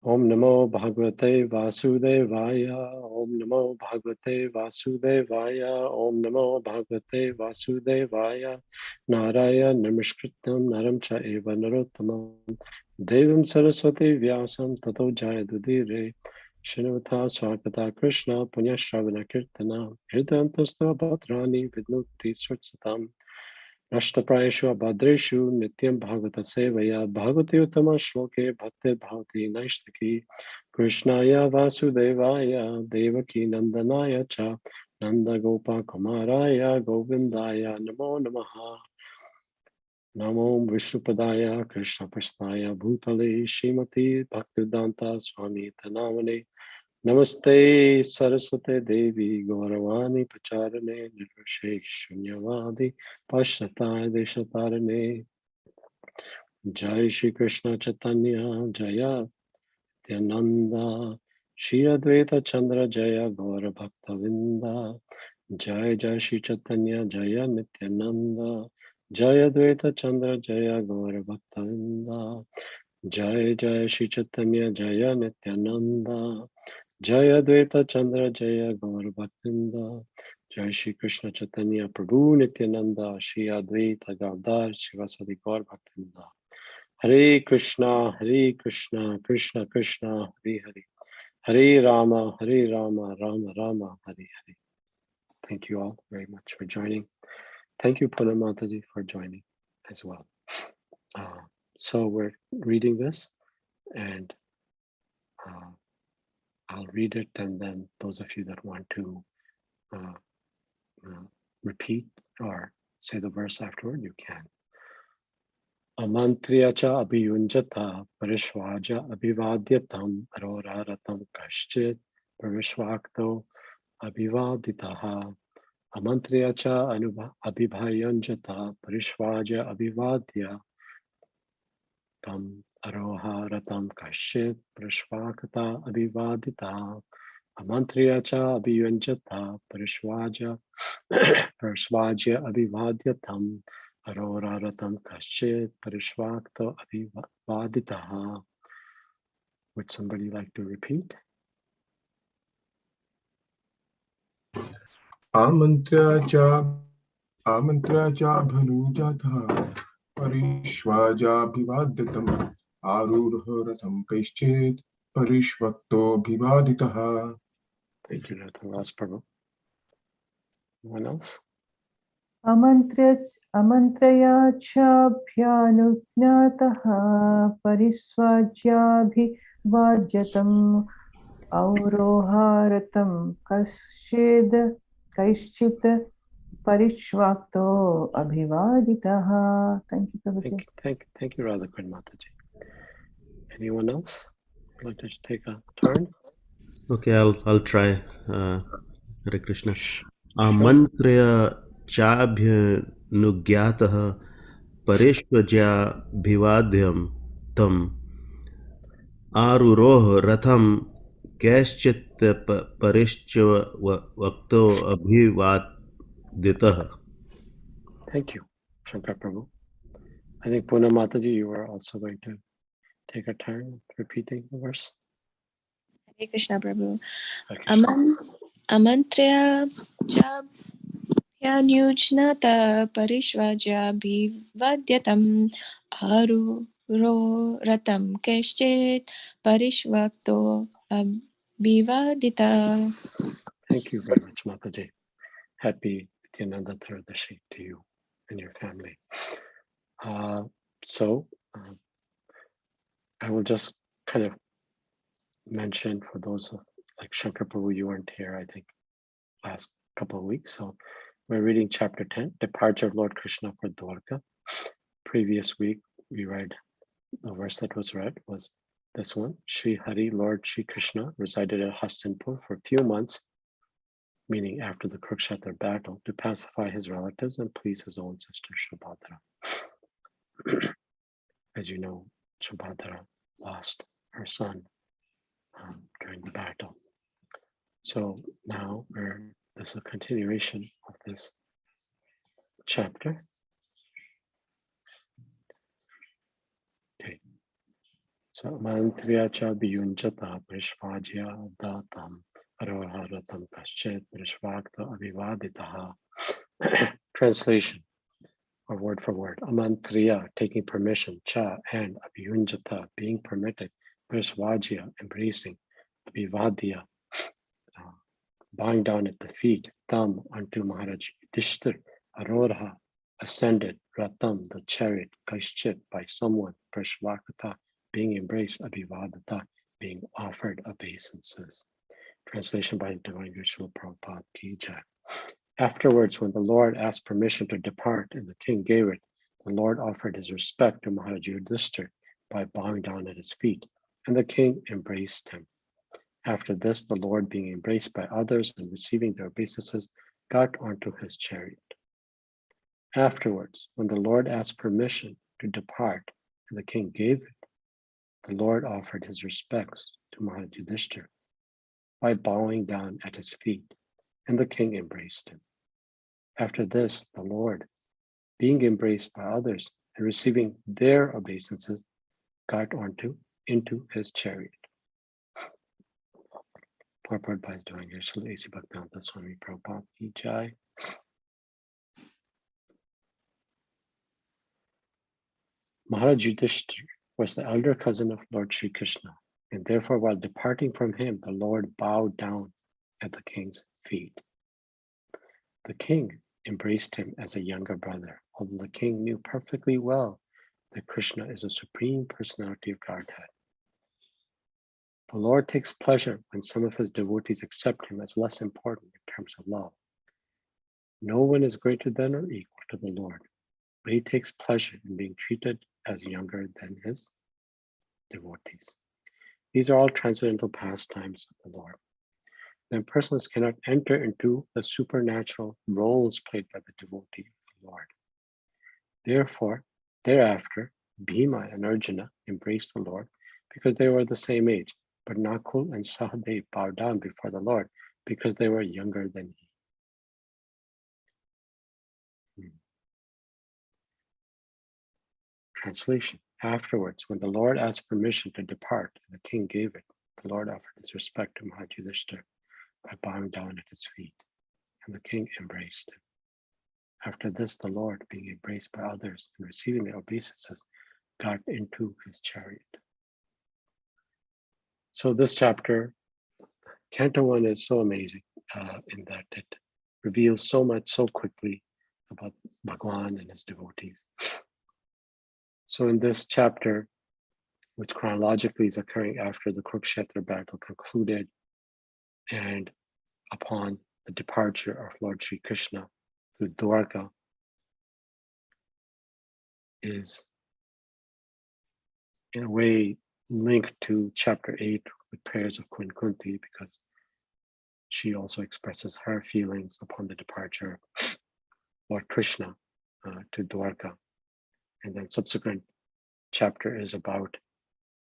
Om Namo Bhagavate Vasudevaya. Om Namo Bhagavate Vasudevaya. Om Namo Bhagavate Vasudevaya. Naraya Namaskritam Naram Cha Eva Narottamam Devam Saraswati Vyasam Tato Jayadudire Shinavata Swakata Krishna Punyashravana Kirtana Hridantastva Bhadrani Vidnuti Sutsatam Nashtaprayeshu Abhadreshu Nityam Bhagavata Sevaya Bhagavati Uttama Shloke Bhakti Bhavati Naishtaki Krishnaya Vasudevaya Devaki Nandanaya Cha Nanda Gopa Kumaraya Govindaya Namo Namaha Namo Vishnupadaya Krishna Prasnaya Bhutale Shrimati Bhaktivedanta Swami Tanamane Namaste Saraswate Devi Gauravani Pacharane Nirvishesh Shunyavadi Pashataya Deshatarane Jai Shri Krishna Chaitanya Jaya Nityananda Shri Advaita Chandra Jaya Gaura Bhakta Vinda Jai Jai Shri Chaitanya Jaya Nityananda Jaya Advaita Chandra Jaya Gaura Bhakta Vinda Jai Jai Shri Chaitanya Jaya Nityananda Jaya Advaita Chandra Jaya Gaur Bhaktinda Jai Shri Krishna Chaitanya Prabhu Nityananda Shri Advaita Gadar Shivasadi Gaur Bhaktinda Hare Krishna Krishna Krishna Hare Hare Hare Rama Rama Rama Hare Hare. Thank you all very much for joining. Thank you Poonam Mataji for joining as well. So we're reading this and I'll read it, and then those of you that want to repeat or say the verse afterward, you can. Amantriya cha abhiyunjata parishvaja abhivadyatam aroraratam kaschit parishvakto abhivaditaha. Amantriya cha abhibhayanjata parishvaja abhivadya tam aroharatam kaschit parishvakata abhivadita. Amantriya cha abhiyunjata parishvaja abhivadyatam aroraratam kaschit parishvakto abhivaditaha. Would somebody like to repeat? Amantra cha bhanujatha parishvaja bhivadyatam arurhoratam kaishchit parishvakto bhivaditaha. Thank you, Dr. Ras Prabhu. Anyone else? Amantraya chabhyanujnataha parisvajyabhivadyatam auroharatam kaishchit parishvakto abhivaditaha. Thank you, Prabhuji. Thank you, Radhakund Mataji. Anyone else would like to take a turn? Okay, I'll try. Hare Krishna. Sure. Amantrya chabhyanugyatah parishvajabhivadyam tam aruroh ratham kaishchit parishvakto abhivaditaha. Thank you, Shankar Prabhu. I think Poonam Mataji, you were also going to take a turn repeating the verse. Hare Krishna Prabhu. Krishna. Amantrya chabhyanyujnata parishvajabhivadyatam aruroratam kaishchit parishvakto abhivadita. Thank you very much, Mataji. Happy Nityananda Tiradashi to you and your family. So I will just kind of mention for those of like Shankar Prabhu, you weren't here, I think, last couple of weeks. So we're reading chapter 10, Departure of Lord Krishna for Dwarka. Previous week, we read the verse that was read was this one. Sri Hari, Lord Sri Krishna, resided at Hastinapur for a few months, meaning after the Kurukshetra battle, to pacify his relatives and please his own sister Subhadra. As you know, Subhadra lost her son during the battle. So now this is a continuation of this chapter. Okay. So mantriya cha biyunjata prishvajya datam aroharatam kaschet prishvakta avivaditaha. Translation, or word for word. Amantriya, taking permission, cha, and abhyunjata, being permitted, prishvajya, embracing, abhivadya, bowing down at the feet, tam, unto Maharaj Yudhishthir, aroha, ascended, ratam, the chariot, kaishchit, by someone, prishvakata, being embraced, abhivadata, being offered obeisances. Translation by the Divine Guru Prabhupada Ki Jai. Afterwards, when the Lord asked permission to depart and the king gave it, the Lord offered his respect to Maharaj Yudhishthir by bowing down at his feet, and the king embraced him. After this, the Lord, being embraced by others and receiving their obeisances, got onto his chariot. Afterwards, when the Lord asked permission to depart and the king gave it, the Lord offered his respects to Maharaj Yudhishthir by bowing down at his feet, and the king embraced him. After this, the Lord, being embraced by others and receiving their obeisances, got into his chariot. Purport by His Divine Grace A.C. Bhaktivedanta Swami Prabhupada Ki Jai. Maharaj Yudhishthira was the elder cousin of Lord Sri Krishna, and therefore while departing from him, the Lord bowed down at the king's feet. The king embraced him as a younger brother, although the king knew perfectly well that Krishna is a supreme personality of Godhead. The Lord takes pleasure when some of his devotees accept him as less important in terms of love. No one is greater than or equal to the Lord, but he takes pleasure in being treated as younger than his devotees. These are all transcendental pastimes of the Lord. The impersonalists cannot enter into the supernatural roles played by the devotee of the Lord. Therefore, thereafter, Bhima and Arjuna embraced the Lord because they were the same age, but Nakul and Sahadev bowed down before the Lord because they were younger than he. Translation. Afterwards, when the Lord asked permission to depart and the king gave it, the Lord offered his respect to Maharaj Yudhishthira by bowing down at his feet, and the king embraced him. After this, the Lord, being embraced by others and receiving their obeisances, got into his chariot. So this chapter, Canto 1, is so amazing in that it reveals so much so quickly about Bhagwan and his devotees. So in this chapter, which chronologically is occurring after the Kurukshetra battle concluded and upon the departure of Lord Sri Krishna through Dwarka, is in a way linked to chapter 8 with prayers of Queen Kunti, because she also expresses her feelings upon the departure of Lord Krishna to Dwarka. And then subsequent chapter is about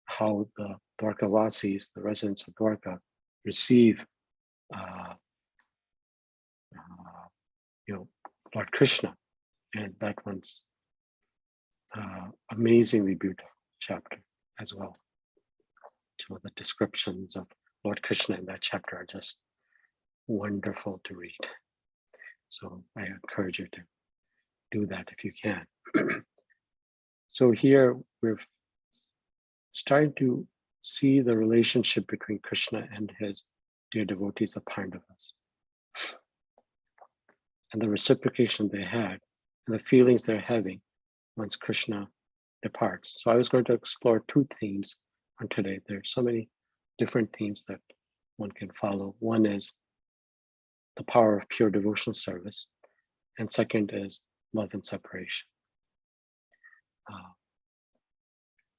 how the Dwarkavasis, the residents of Dwarka, receive Lord Krishna, and that one's amazingly beautiful chapter as well. So the descriptions of Lord Krishna in that chapter are just wonderful to read. So I encourage you to do that if you can. So here we're starting to see the relationship between Krishna and his dear devotees, the Pandavas, and the reciprocation they had, and the feelings they're having once Krishna departs. So I was going to explore two themes on today. There are so many different themes that one can follow. One is the power of pure devotional service, and second is love and separation.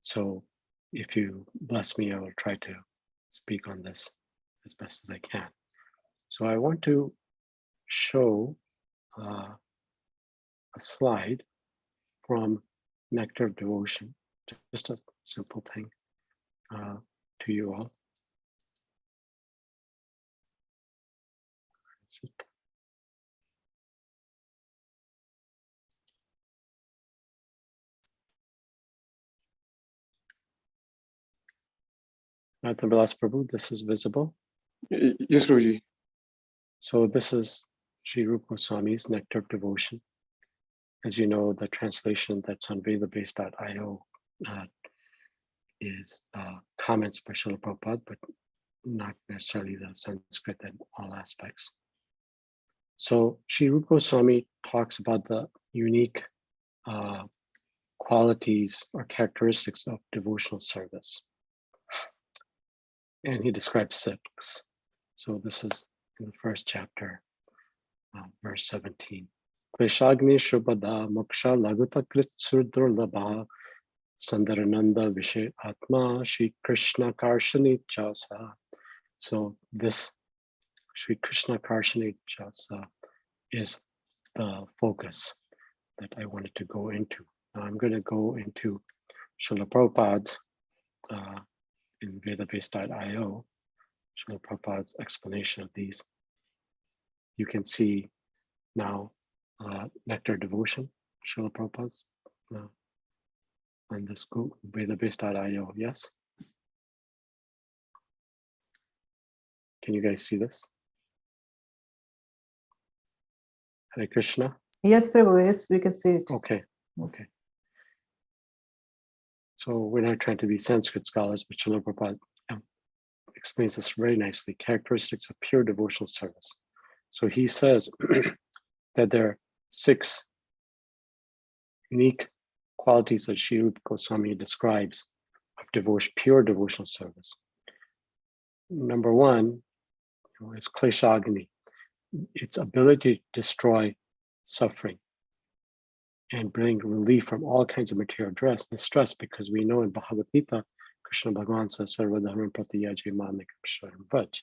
So if you bless me, I will try to speak on this as best as I can. So I want to show a slide from Nectar of Devotion, just a simple thing to you all. Vilas Prabhu, this is visible. Yes, Prabhuji. So this is Sri Rupa Goswami's Nectar of Devotion. As you know, the translation that's on vedabase.io is comments by Srila Prabhupada, but not necessarily the Sanskrit in all aspects. So Sri Rupa Goswami talks about the unique qualities or characteristics of devotional service. And he describes 6. So this is in the first chapter, verse 17. Kleshagni Shubhada Moksha Laguta Krit Surdurlabha Sandarananda Vishay Atma Shri Krishna Karshani Chasa. So this Shri Krishna Karshani Chasa is the focus that I wanted to go into. Now I'm going to go into Srila Prabhupada's in vedabase.io, Srila Prabhupada's explanation of these. You can see now Nectar Devotion, Srila Prabhupada's on this vedabase.io. Yes? Can you guys see this? Hare Krishna. Yes, Prabhu, yes, we can see it. Okay. So we're not trying to be Sanskrit scholars, but Srila Prabhupada explains this very nicely. Characteristics of pure devotional service. So he says that there are 6 unique qualities that Sri Rupa Goswami describes of pure devotional service. Number 1 is Kleshagni, its ability to destroy suffering and bring relief from all kinds of material distress, because we know in Bhagavad Gita, Krishna Bhagavan says, Sarva dharma pratiyaje mamekam sharam vaj,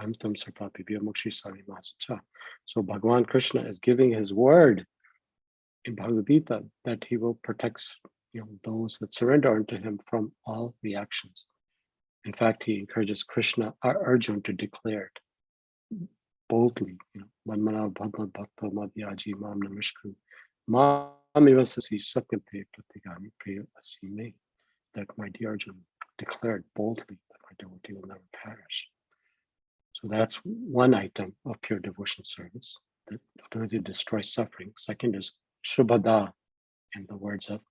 amtam sarpapibhyo mokshi sami masacha. So Bhagavan Krishna is giving his word in Bhagavad Gita that he will protect those that surrender unto him from all reactions. In fact, he encourages Arjuna to declare it boldly. Manmana bhagavad bhakta madhyaji mam namishkru mamivasasi sakyate pratigami priya asime. That my dear Arjuna declared boldly that my devotee will never perish. So that's one item of pure devotional service, the ability to destroy suffering. Second is Shubhada, in the words of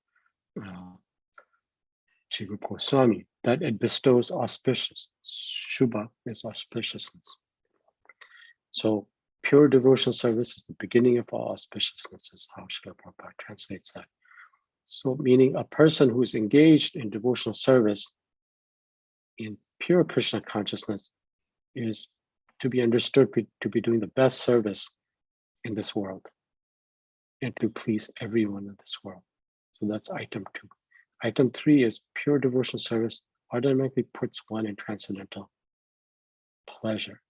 Sri Rupa Goswami, that it bestows auspicious. Shubha is auspiciousness. So pure devotional service is the beginning of all auspiciousness, is how Srila Prabhupada translates that. So meaning a person who is engaged in devotional service in pure Krishna consciousness is to be understood to be doing the best service in this world and to please everyone in this world. So that's item 2. Item 3 is pure devotional service automatically puts one in transcendental pleasure.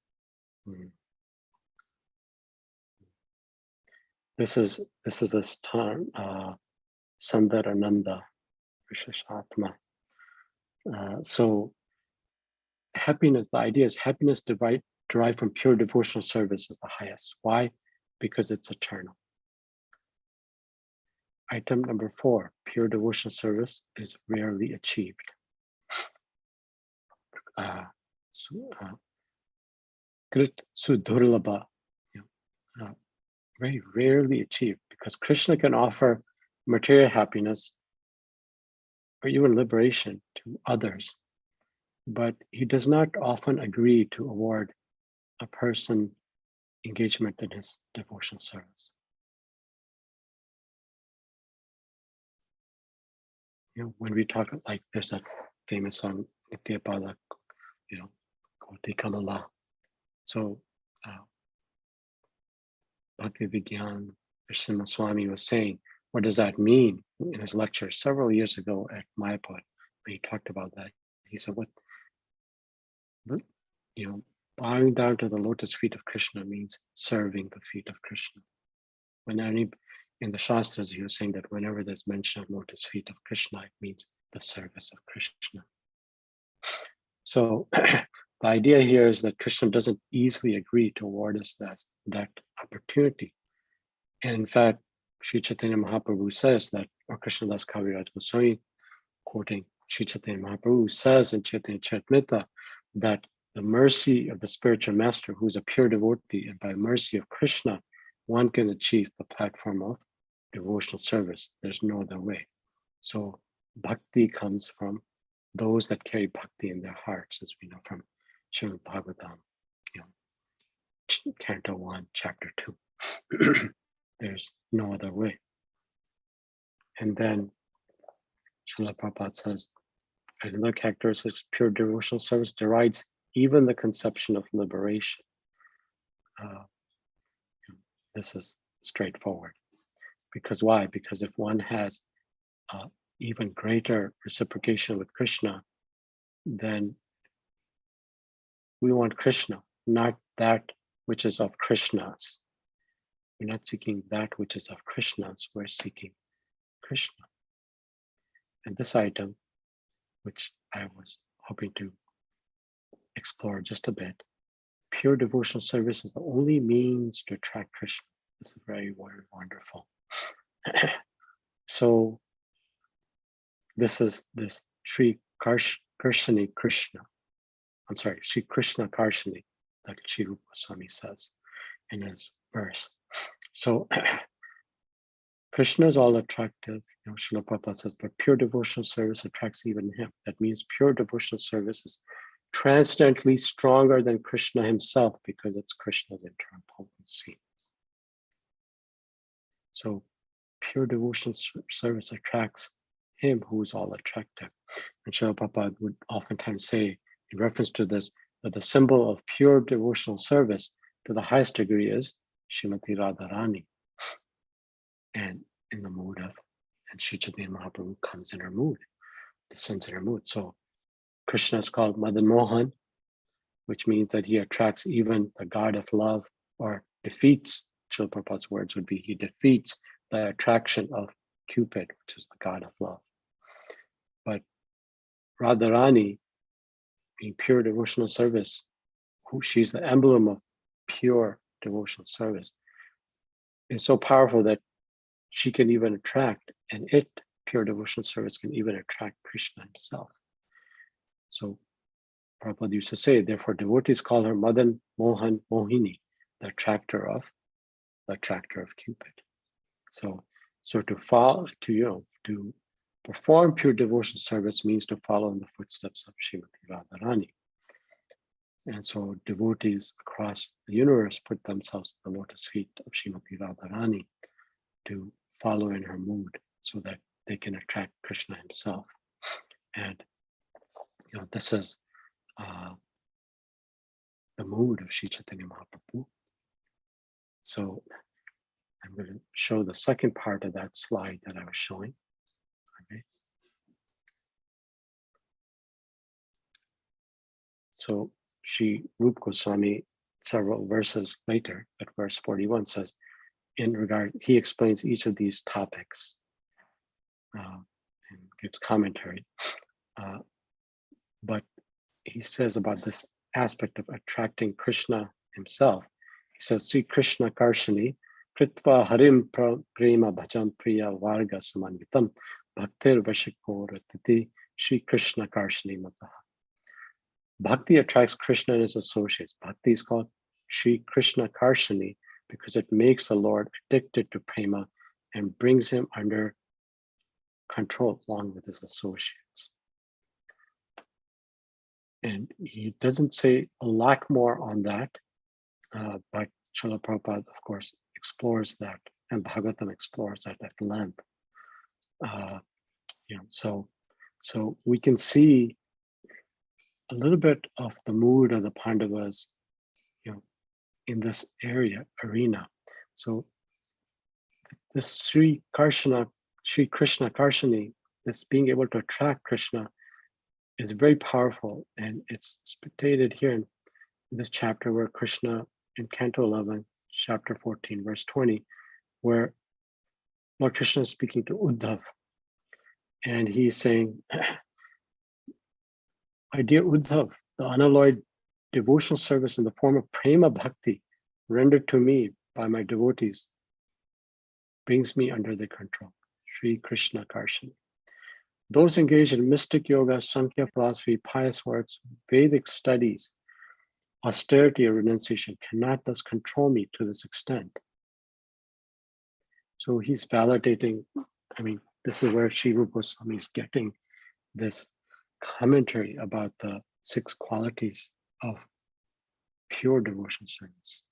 This is this term, Sandarananda Visheshatma. So happiness, the idea is happiness derived from pure devotional service is the highest. Why? Because it's eternal. Item number 4, pure devotional service is rarely achieved. Krit Sudurlabha, very rarely achieved, because Krishna can offer material happiness or even liberation to others, but he does not often agree to award a person engagement in his devotional service. When we talk, like there's that famous song, Nityapada, Koti Kamala. So Bhakti Vigyan Krishna Swami was saying, what does that mean? In his lecture several years ago at Mayapur, when he talked about that, he said, bowing down to the lotus feet of Krishna means serving the feet of Krishna. In the Shastras, he was saying that whenever there's mention of lotus feet of Krishna, it means the service of Krishna. So the idea here is that Krishna doesn't easily agree to award us that opportunity. And in fact, Sri Chaitanya Mahaprabhu says that, or Krishnadas Kaviraj Goswami, quoting Sri Chaitanya Mahaprabhu, says in Chaitanya Charitamrita that the mercy of the spiritual master, who's a pure devotee, and by mercy of Krishna, one can achieve the platform of devotional service. There's no other way. So bhakti comes from those that carry bhakti in their hearts, as we know from Srimad Bhagavatam, Canto 1, Chapter 2. There's no other way. And then Srila Prabhupada says, another characteristic of pure devotional service derides even the conception of liberation. This is straightforward. Because why? Because if one has even greater reciprocation with Krishna, then we want Krishna, not that which is of Krishna's. We're not seeking that which is of Krishna's, we're seeking Krishna. And this item, which I was hoping to explore just a bit, pure devotional service is the only means to attract Krishna. This is very, very wonderful. So this is this Sri Karshani Krishna. I'm sorry, Sri Krishna Karshani, that Sri Rupa Goswami says in his verse. So Krishna is all attractive. Srila Prabhupada says, but pure devotional service attracts even him. That means pure devotional service is transcendently stronger than Krishna himself because it's Krishna's internal potency. So pure devotional service attracts him who is all attractive. And Srila Prabhupada would oftentimes say, in reference to this, that the symbol of pure devotional service to the highest degree is Srimati Radharani. And in the mood of, and Sri Chaitanya Mahaprabhu comes in her mood, descends in her mood. So Krishna is called Madan Mohan, which means that he attracts even the god of love, or defeats, Srila Prabhupada's words would be, he defeats the attraction of Cupid, which is the god of love. But Radharani, being pure devotional service, she's the emblem of pure devotional service, is so powerful that she can even attract, and pure devotional service can even attract Krishna himself. So Prabhupada used to say, therefore devotees call her Madan Mohan Mohini, the attractor of Cupid. So to perform pure devotional service means to follow in the footsteps of Srimati Radharani. And so devotees across the universe put themselves at the lotus feet of Srimati Radharani to follow in her mood so that they can attract Krishna himself. And this is the mood of Sri Chaitanya Mahaprabhu. So I'm going to show the second part of that slide that I was showing. Okay. So Sri Rupa Goswami, several verses later, at verse 41, says, he explains each of these topics and gives commentary. But he says about this aspect of attracting Krishna himself. He says, Sri Krishna Karshani, Kritva Harim Prema Bhajan Priya Varga Samanvitam, Bhaktir Vashikoratati, Sri Krishna Karshani Mataha. Bhakti attracts Krishna and his associates. Bhakti is called Sri Krishna Karshani because it makes the Lord addicted to prema and brings him under control along with his associates. And he doesn't say a lot more on that, but Srila Prabhupada, of course, explores that, and Bhagavatam explores that at length. So we can see a little bit of the mood of the Pandavas, in this arena. So this Sri Krishna Karshani, this being able to attract Krishna, is very powerful, and it's stated here in this chapter where Krishna, in Canto 11, chapter 14, verse 20, where Lord Krishna is speaking to Uddhav, and he's saying, my dear Uddhav, the unalloyed devotional service in the form of prema bhakti rendered to me by my devotees brings me under their control. Sri Krishna Karshani. Those engaged in mystic yoga, Sankhya philosophy, pious works, Vedic studies, austerity or renunciation cannot thus control me to this extent. So he's validating, I mean, this is where Sri Rupa Goswami is getting this commentary about the 6 qualities of pure devotion service,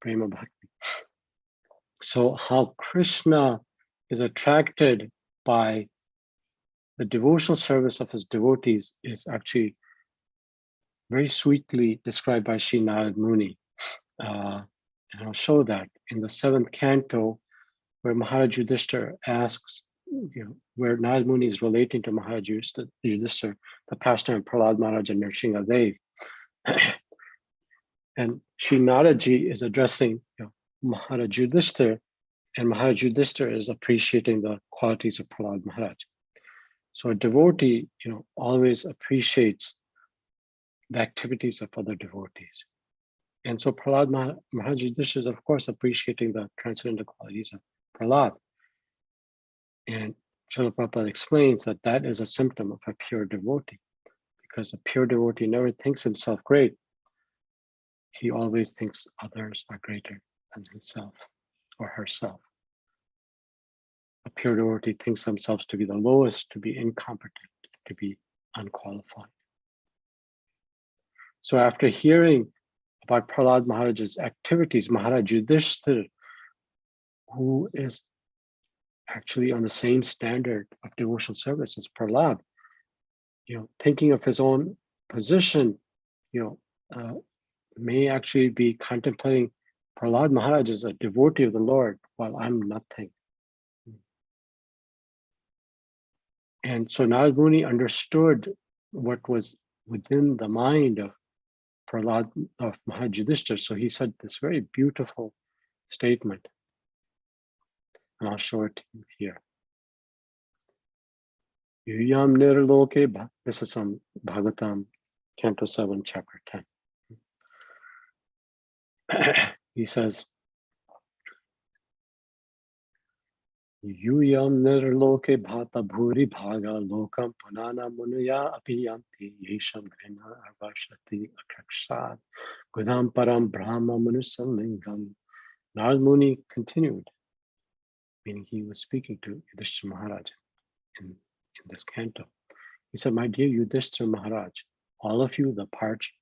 prema bhakti. So how Krishna is attracted by the devotional service of his devotees is actually very sweetly described by Sri Narad Muni. And I'll show that in the 7th canto, where Maharaj Yudhishthira asks, where Narad Muni is relating to Maharaj Yudhishthira, the pastime of Prahlad Maharaj and Nrsimha Dev. And Sri Naraji is addressing Maharaj Yudhishthira, and Maharaj Yudhishthira is appreciating the qualities of Prahlad Maharaj. So a devotee, always appreciates the activities of other devotees. And so Prahlad Maharaj Yudhishthira is, of course, appreciating the transcendental qualities of Prahlad. And Srila Prabhupada explains that that is a symptom of a pure devotee, because a pure devotee never thinks himself great. He always thinks others are greater than himself or herself. A pure devotee thinks themselves to be the lowest, to be incompetent, to be unqualified. So after hearing about Prahlad Maharaj's activities, Maharaj Yudhishthira, who is actually on the same standard of devotional service as Prahlad, thinking of his own position, may actually be contemplating Prahlad Maharaj as a devotee of the Lord, while I'm nothing. And so Narad Muni understood what was within the mind of Prahlad, of Maharaj Yudhishthira. So he said this very beautiful statement, and I'll show it to you here. Yuyam nirloke, this is from Bhagavatam, Canto 7, Chapter 10. He says, Yuyam nirloke bhata bhuri bhaga lokam punana munuya apiyanti yesham grena avashati akrakshad gudam param brahma manusalingam. Narad Muni continued, meaning he was speaking to Yudhishthira Maharaj in this canto. He said, my dear Yudhishthira Maharaj, all of you, the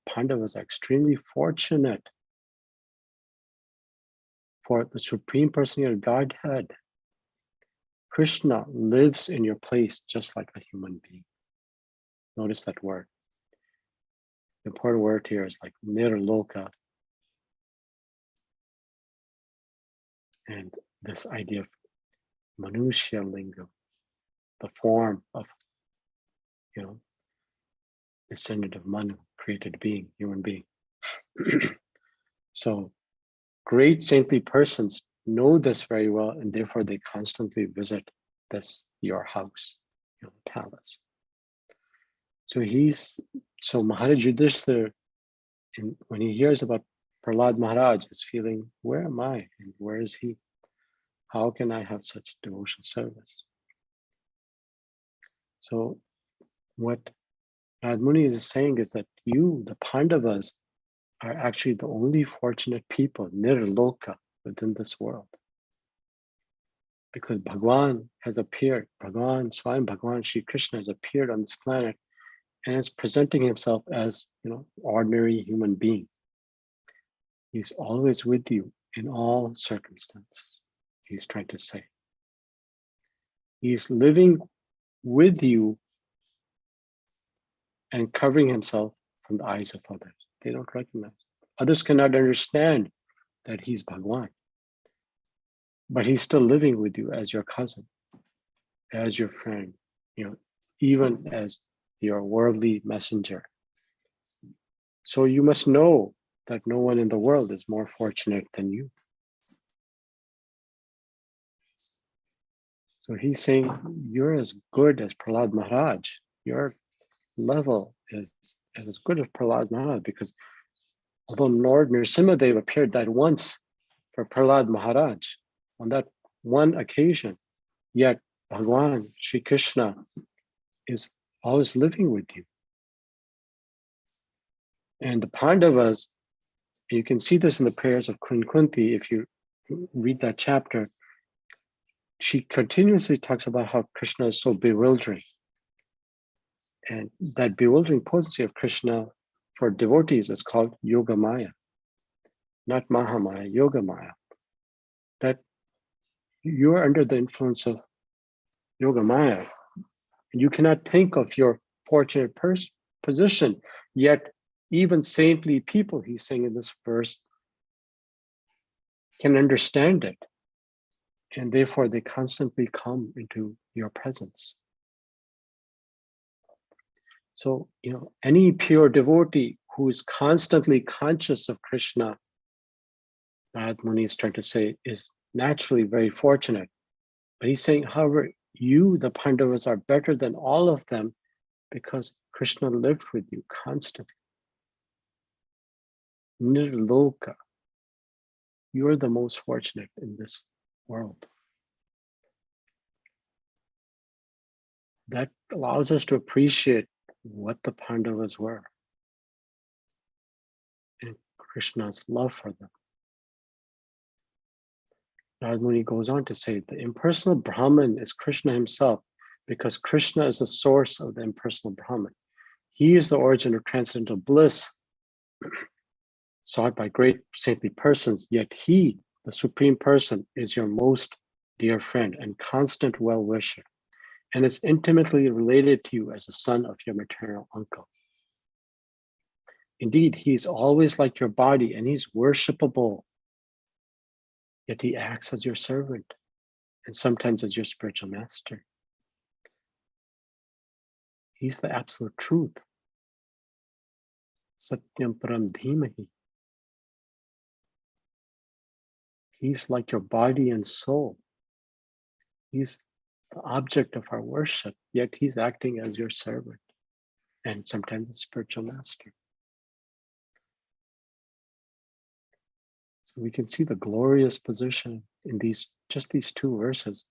Pandavas, are extremely fortunate, for the Supreme Personality of Godhead, Krishna, lives in your place just like a human being. Notice that word. The important word here is like nirloka. And this idea of Manushya Lingam, the form of, descendant of Manu, created being, human being. So great saintly persons know this very well, and therefore they constantly visit your house, palace. So Maharaj Yudhishthira, when he hears about Prahlad Maharaj, is feeling, where am I and where is he? How can I have such devotional service? So what Narad Muni is saying is that you, the Pandavas, are actually the only fortunate people, nirloka, within this world. Because Bhagwan has appeared, Swayam Bhagwan Shri Krishna has appeared on this planet and is presenting himself as, ordinary human being. He's always with you in all circumstances, he's trying to say. He's living with you and covering himself from the eyes of others. They don't recognize. Others cannot understand that he's Bhagwan. But he's still living with you as your cousin, as your friend, even as your worldly messenger. So you must know that no one in the world is more fortunate than you. So he's saying, you're as good as Prahlad Maharaj. Your level is as good as Prahlad Maharaj, because although Lord Nrsimha Dev appeared that once for Prahlad Maharaj, on that one occasion, yet Bhagwan Shri Krishna is always living with you. And the Pandavas, you can see this in the prayers of Queen Kunti. If you read that chapter, she continuously talks about how Krishna is so bewildering. And that bewildering potency of Krishna for devotees is called Yoga Maya, not Mahamaya, Yoga Maya. That you are under the influence of Yoga Maya. You cannot think of your fortunate position, yet even saintly people, he's saying in this verse, can understand it. And therefore they constantly come into your presence. So, any pure devotee who is constantly conscious of Krishna, Narad Muni is trying to say, is naturally very fortunate. But he's saying, however, you, the Pandavas, are better than all of them because Krishna lived with you constantly. Nirloka, you're the most fortunate in this world. That allows us to appreciate what the Pandavas were and Krishna's love for them. Narad Muni goes on to say the impersonal Brahman is Krishna himself because Krishna is the source of the impersonal Brahman. He is the origin of transcendental bliss sought by great saintly persons, yet he, the Supreme Person, is your most dear friend and constant well-wisher, and is intimately related to you as a son of your maternal uncle. Indeed, he's always like your body and he's worshipable, yet he acts as your servant and sometimes as your spiritual master. He's the absolute truth. Satyam Param Dhimahi. He's like your body and soul. He's the object of our worship, yet he's acting as your servant and sometimes a spiritual master. So we can see the glorious position in these two verses.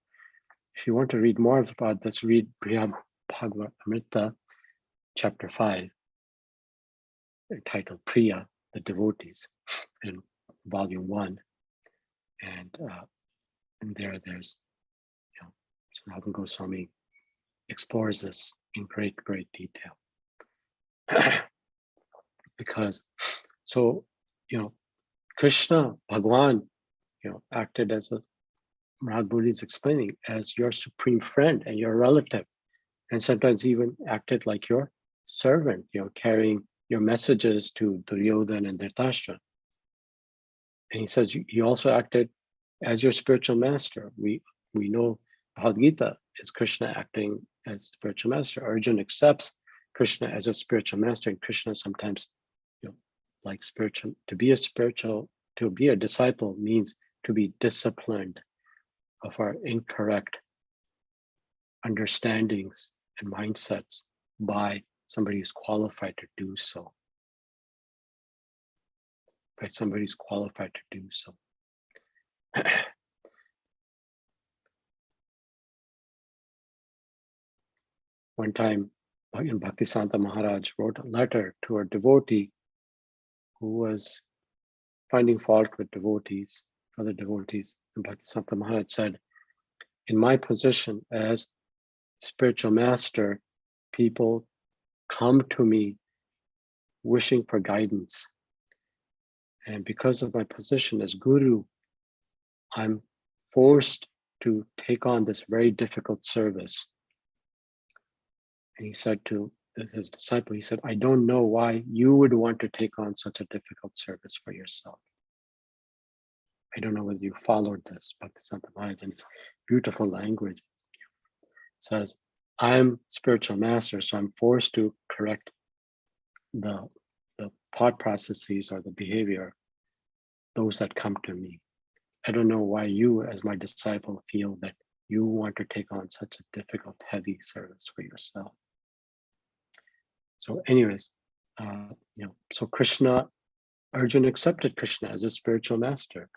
If you want to read more about this, read Brihad Bhagavatamrita, chapter 5, entitled Priya, the Devotees, in volume 1. And there's, Sanatana Goswami explores this in great detail. Because, Krishna, Bhagwan, acted as Narad Muni is explaining, as your supreme friend and your relative, and sometimes even acted like your servant, carrying your messages to Duryodhana and Dhritarashtra. And he says he also acted as your spiritual master. We know Bhagavad Gita is Krishna acting as spiritual master. Arjuna accepts Krishna as a spiritual master, and Krishna sometimes, like spiritual. To be a disciple means to be disciplined of our incorrect understandings and mindsets by somebody who's qualified to do so. By somebody who's qualified to do so. One time, Bhaktisanta Maharaj wrote a letter to a devotee who was finding fault with other devotees. And Bhaktisanta Maharaj said, in my position as spiritual master, people come to me wishing for guidance. And because of my position as guru, I'm forced to take on this very difficult service. And he said to his disciple, he said, I don't know why you would want to take on such a difficult service for yourself. I don't know whether you followed this, Bhaktisanta Maharaj in his beautiful language. Says, I'm spiritual master, so I'm forced to correct the thought processes or the behavior, those that come to me. I don't know why you, as my disciple, feel that you want to take on such a difficult, heavy service for yourself. So anyways, so Arjuna accepted Krishna as a spiritual master.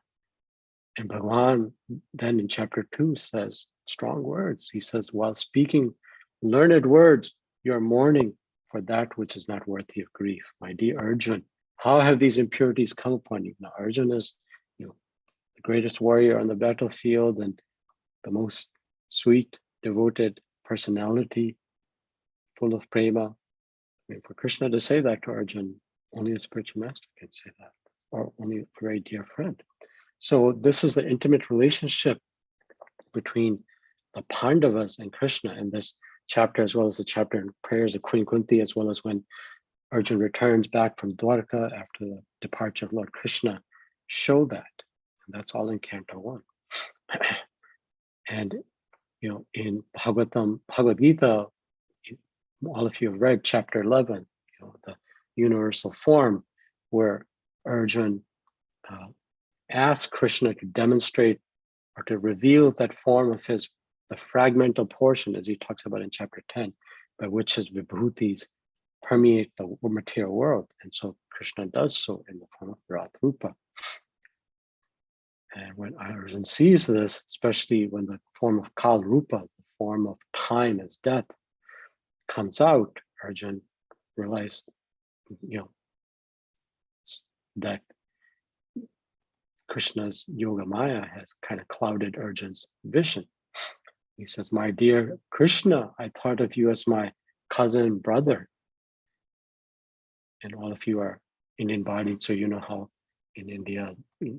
And Bhagavan then in chapter 2 says strong words. He says, while speaking Learned words, you are mourning for that which is not worthy of grief. My dear Arjun, how have these impurities come upon you? Now, Arjun is, the greatest warrior on the battlefield and the most sweet, devoted personality, full of prema. I mean, for Krishna to say that to Arjun, only a spiritual master can say that, or only a very dear friend. So this is the intimate relationship between the Pandavas and Krishna in this chapter, as well as the chapter in prayers of Queen Kunti, as well as when Arjun returns back from Dwarka after the departure of Lord Krishna, show that. And that's all in Canto 1. And in Bhagavad Gita, all of you have read chapter 11, the universal form, where Arjun asks Krishna to demonstrate or to reveal that form of his, the fragmental portion, as he talks about in chapter 10, by which his vibhutis permeate the material world. And so Krishna does so in the form of Virat Rupa. And when Arjun sees this, especially when the form of Kal Rupa, the form of time as death, comes out, Arjun realizes, that Krishna's Yoga Maya has kind of clouded Arjun's vision. He says, my dear Krishna, I thought of you as my cousin brother. And all of you are Indian bodied, so you know how in India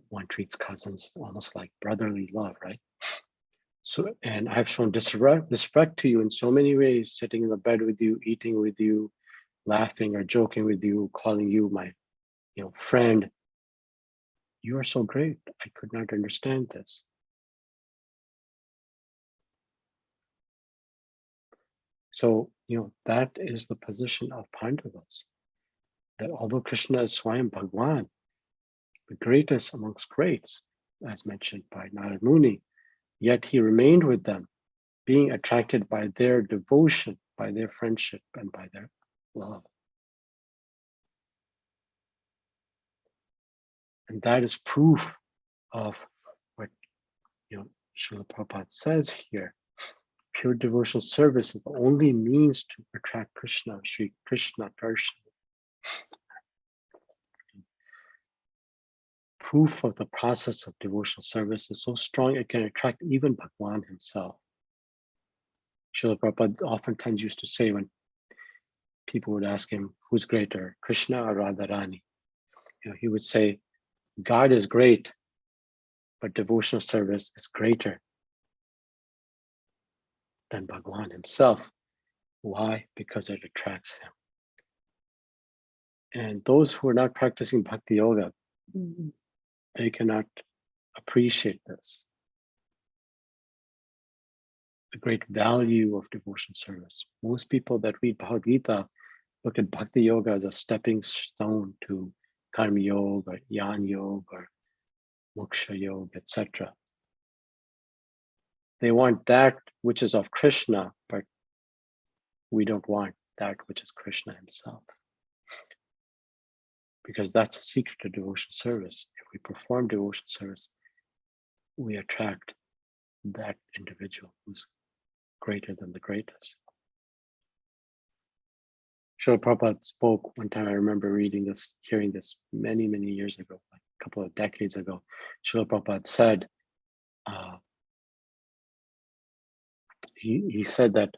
one treats cousins almost like brotherly love, right? So, and I've shown disrespect to you in so many ways, sitting in the bed with you, eating with you, laughing or joking with you, calling you my, friend. You are so great. I could not understand this. So, that is the position of Pandavas. That although Krishna is Swayam Bhagwan, the greatest amongst greats, as mentioned by Narad Muni, yet he remained with them, being attracted by their devotion, by their friendship, and by their love. And that is proof of what Srila Prabhupada says here. Pure devotional service is the only means to attract Krishna, Sri Krishna Karshani. Proof of the process of devotional service is so strong it can attract even Bhagwan himself. Srila Prabhupada oftentimes used to say when people would ask him, who's greater, Krishna or Radharani? He would say, God is great, but devotional service is greater than Bhagwan himself. Why? Because it attracts him. And those who are not practicing Bhakti Yoga, they cannot appreciate this. The great value of devotional service. Most people that read Bhagavad Gita look at Bhakti Yoga as a stepping stone to Karma Yoga, or Jnana Yoga, or Moksha Yoga, etc. They want that which is of Krishna, but we don't want that which is Krishna himself. Because that's the secret of devotional service. If we perform devotional service, we attract that individual who's greater than the greatest. Srila Prabhupada spoke one time, I remember reading this, hearing this many, many years ago, like a couple of decades ago. Srila Prabhupada said, he said that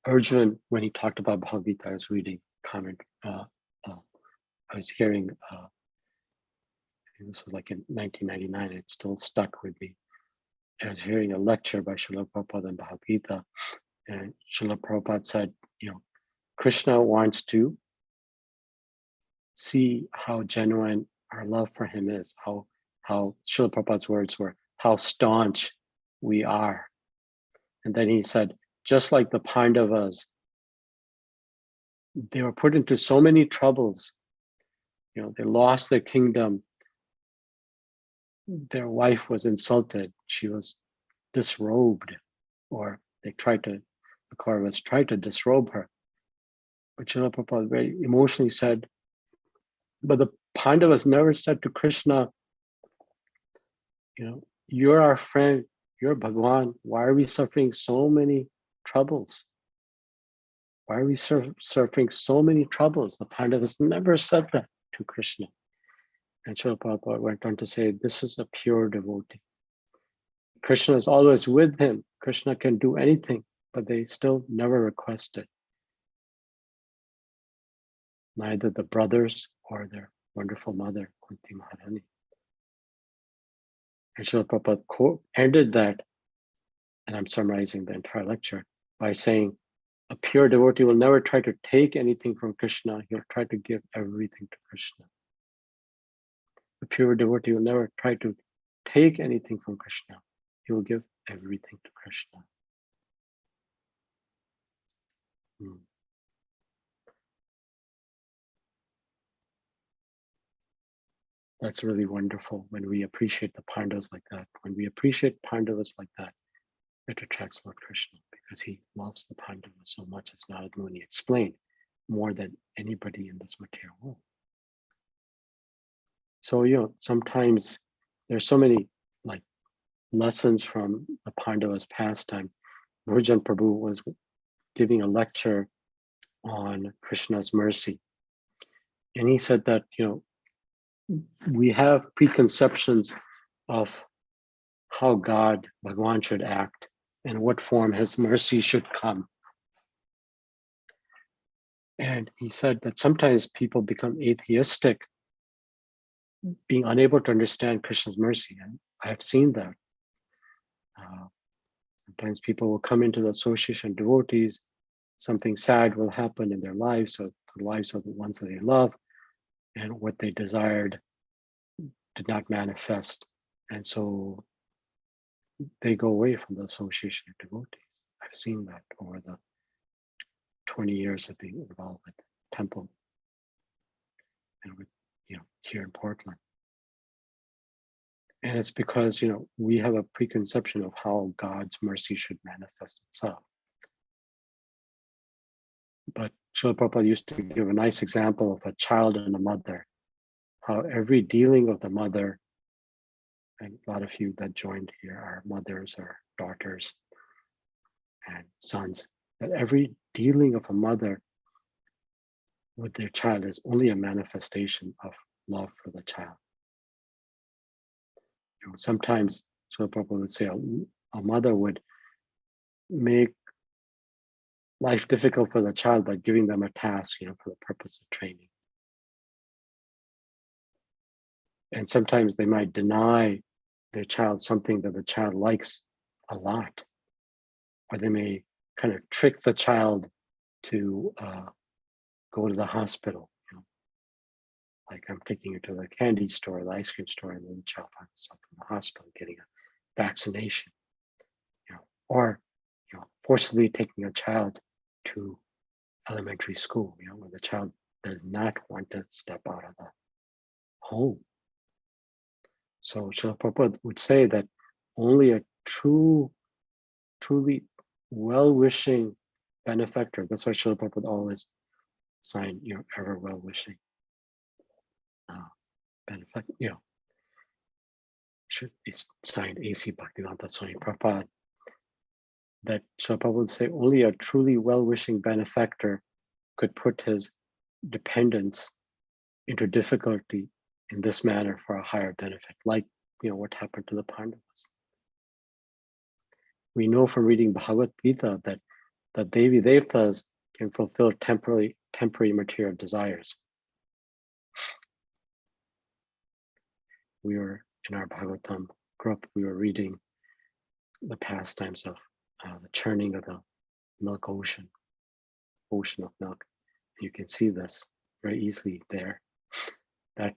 Arjun, when he talked about Bhagavad Gita, I was reading comment, I was hearing, this was like in 1999, it still stuck with me. I was hearing a lecture by Srila Prabhupada on Bhagavad Gita, and Srila Prabhupada said, Krishna wants to see how genuine our love for him is, how Srila Prabhupada's words were, how staunch we are. And then he said, just like the Pandavas, they were put into so many troubles. They lost their kingdom. Their wife was insulted. She was disrobed, or the Kauravas tried to disrobe her. But Srila Prabhupada very emotionally said, but the Pandavas never said to Krishna, you're our friend, you're Bhagwan, why are we suffering so many troubles? Why are we suffering so many troubles? The Pandavas never said that to Krishna. And Srila Prabhupada went on to say, this is a pure devotee. Krishna is always with him. Krishna can do anything, but they still never requested. Neither the brothers or their wonderful mother, Kunti Maharani. And Srila Prabhupada ended that, and I'm summarizing the entire lecture, by saying, a pure devotee will never try to take anything from Krishna. He'll try to give everything to Krishna. A pure devotee will never try to take anything from Krishna. He will give everything to Krishna. That's really wonderful when we appreciate the Pandavas like that. When we appreciate Pandavas like that, it attracts Lord Krishna because he loves the Pandavas so much, as Narad Muni explained, more than anybody in this material world. So, sometimes there's so many like lessons from the Pandavas' pastime. Bhujan Prabhu was giving a lecture on Krishna's mercy. And he said that, we have preconceptions of how God, Bhagavan, should act and what form his mercy should come. And he said that sometimes people become atheistic, being unable to understand Krishna's mercy. And I've seen that. Sometimes people will come into the association of devotees, something sad will happen in their lives or the lives of the ones that they love, and what they desired did not manifest. And so they go away from the association of devotees. I've seen that over the 20 years of being involved with the temple and with, here in Portland. And it's because, we have a preconception of how God's mercy should manifest itself. But Srila Prabhupada used to give a nice example of a child and a mother, how every dealing of the mother, and a lot of you that joined here are mothers or daughters and sons, that every dealing of a mother with their child is only a manifestation of love for the child. Sometimes Srila Prabhupada would say a mother would make life difficult for the child by giving them a task, for the purpose of training. And sometimes they might deny their child something that the child likes a lot, or they may kind of trick the child to go to the hospital. Like I'm taking you to the candy store, the ice cream store, and then the child finds himself in the hospital getting a vaccination. Or forcibly taking a child to elementary school, where the child does not want to step out of the home. So Srila Prabhupada would say that only a truly well-wishing benefactor, that's why Srila Prabhupada always signed, ever well-wishing benefactor, should be signed A.C. Bhaktivedanta Swami Prabhupada, that Srila Prabhupada would say only a truly well-wishing benefactor could put his dependents into difficulty in this manner for a higher benefit, like what happened to the Pandavas. We know from reading Bhagavad Gita that the Devi Devtas can fulfill temporary material desires. We were in our Bhagavatam group, we were reading the pastimes of the churning of the milk ocean of milk. You can see this very easily there, that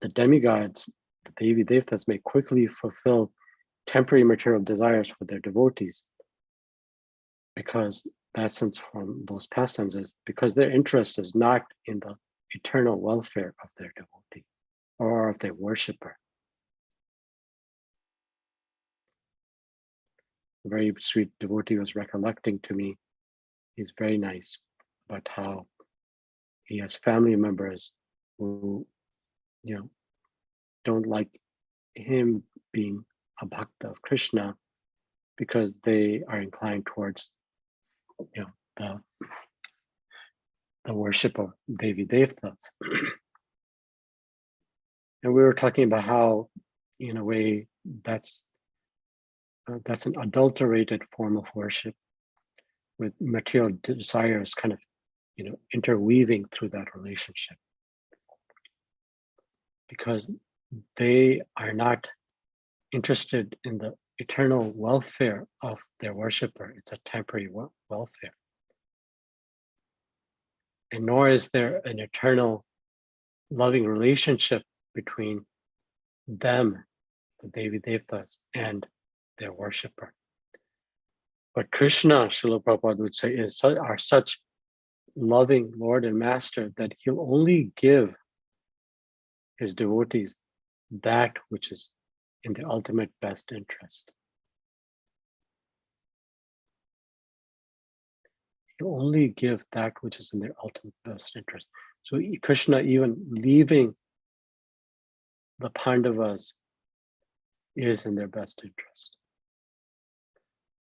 the demigods, the Devi Devtas, may quickly fulfill temporary material desires for their devotees, because the essence from those pastimes is because their interest is not in the eternal welfare of their devotee or of their worshipper. A very sweet devotee was recollecting to me, he's very nice, but how he has family members who, don't like him being a bhakta of Krishna because they are inclined towards, the the worship of Devi Devtas. And we were talking about how, in a way, that's an adulterated form of worship with material desires kind of, interweaving through that relationship, because they are not interested in the eternal welfare of their worshiper. It's a temporary welfare. And nor is there an eternal loving relationship between them, the Devi Devtas, and their worshiper. But Krishna, Srila Prabhupada would say, are such loving Lord and Master that he'll only give his devotees that which is in the ultimate best interest. He'll only give that which is in their ultimate best interest. So Krishna, even leaving the Pandavas, is in their best interest.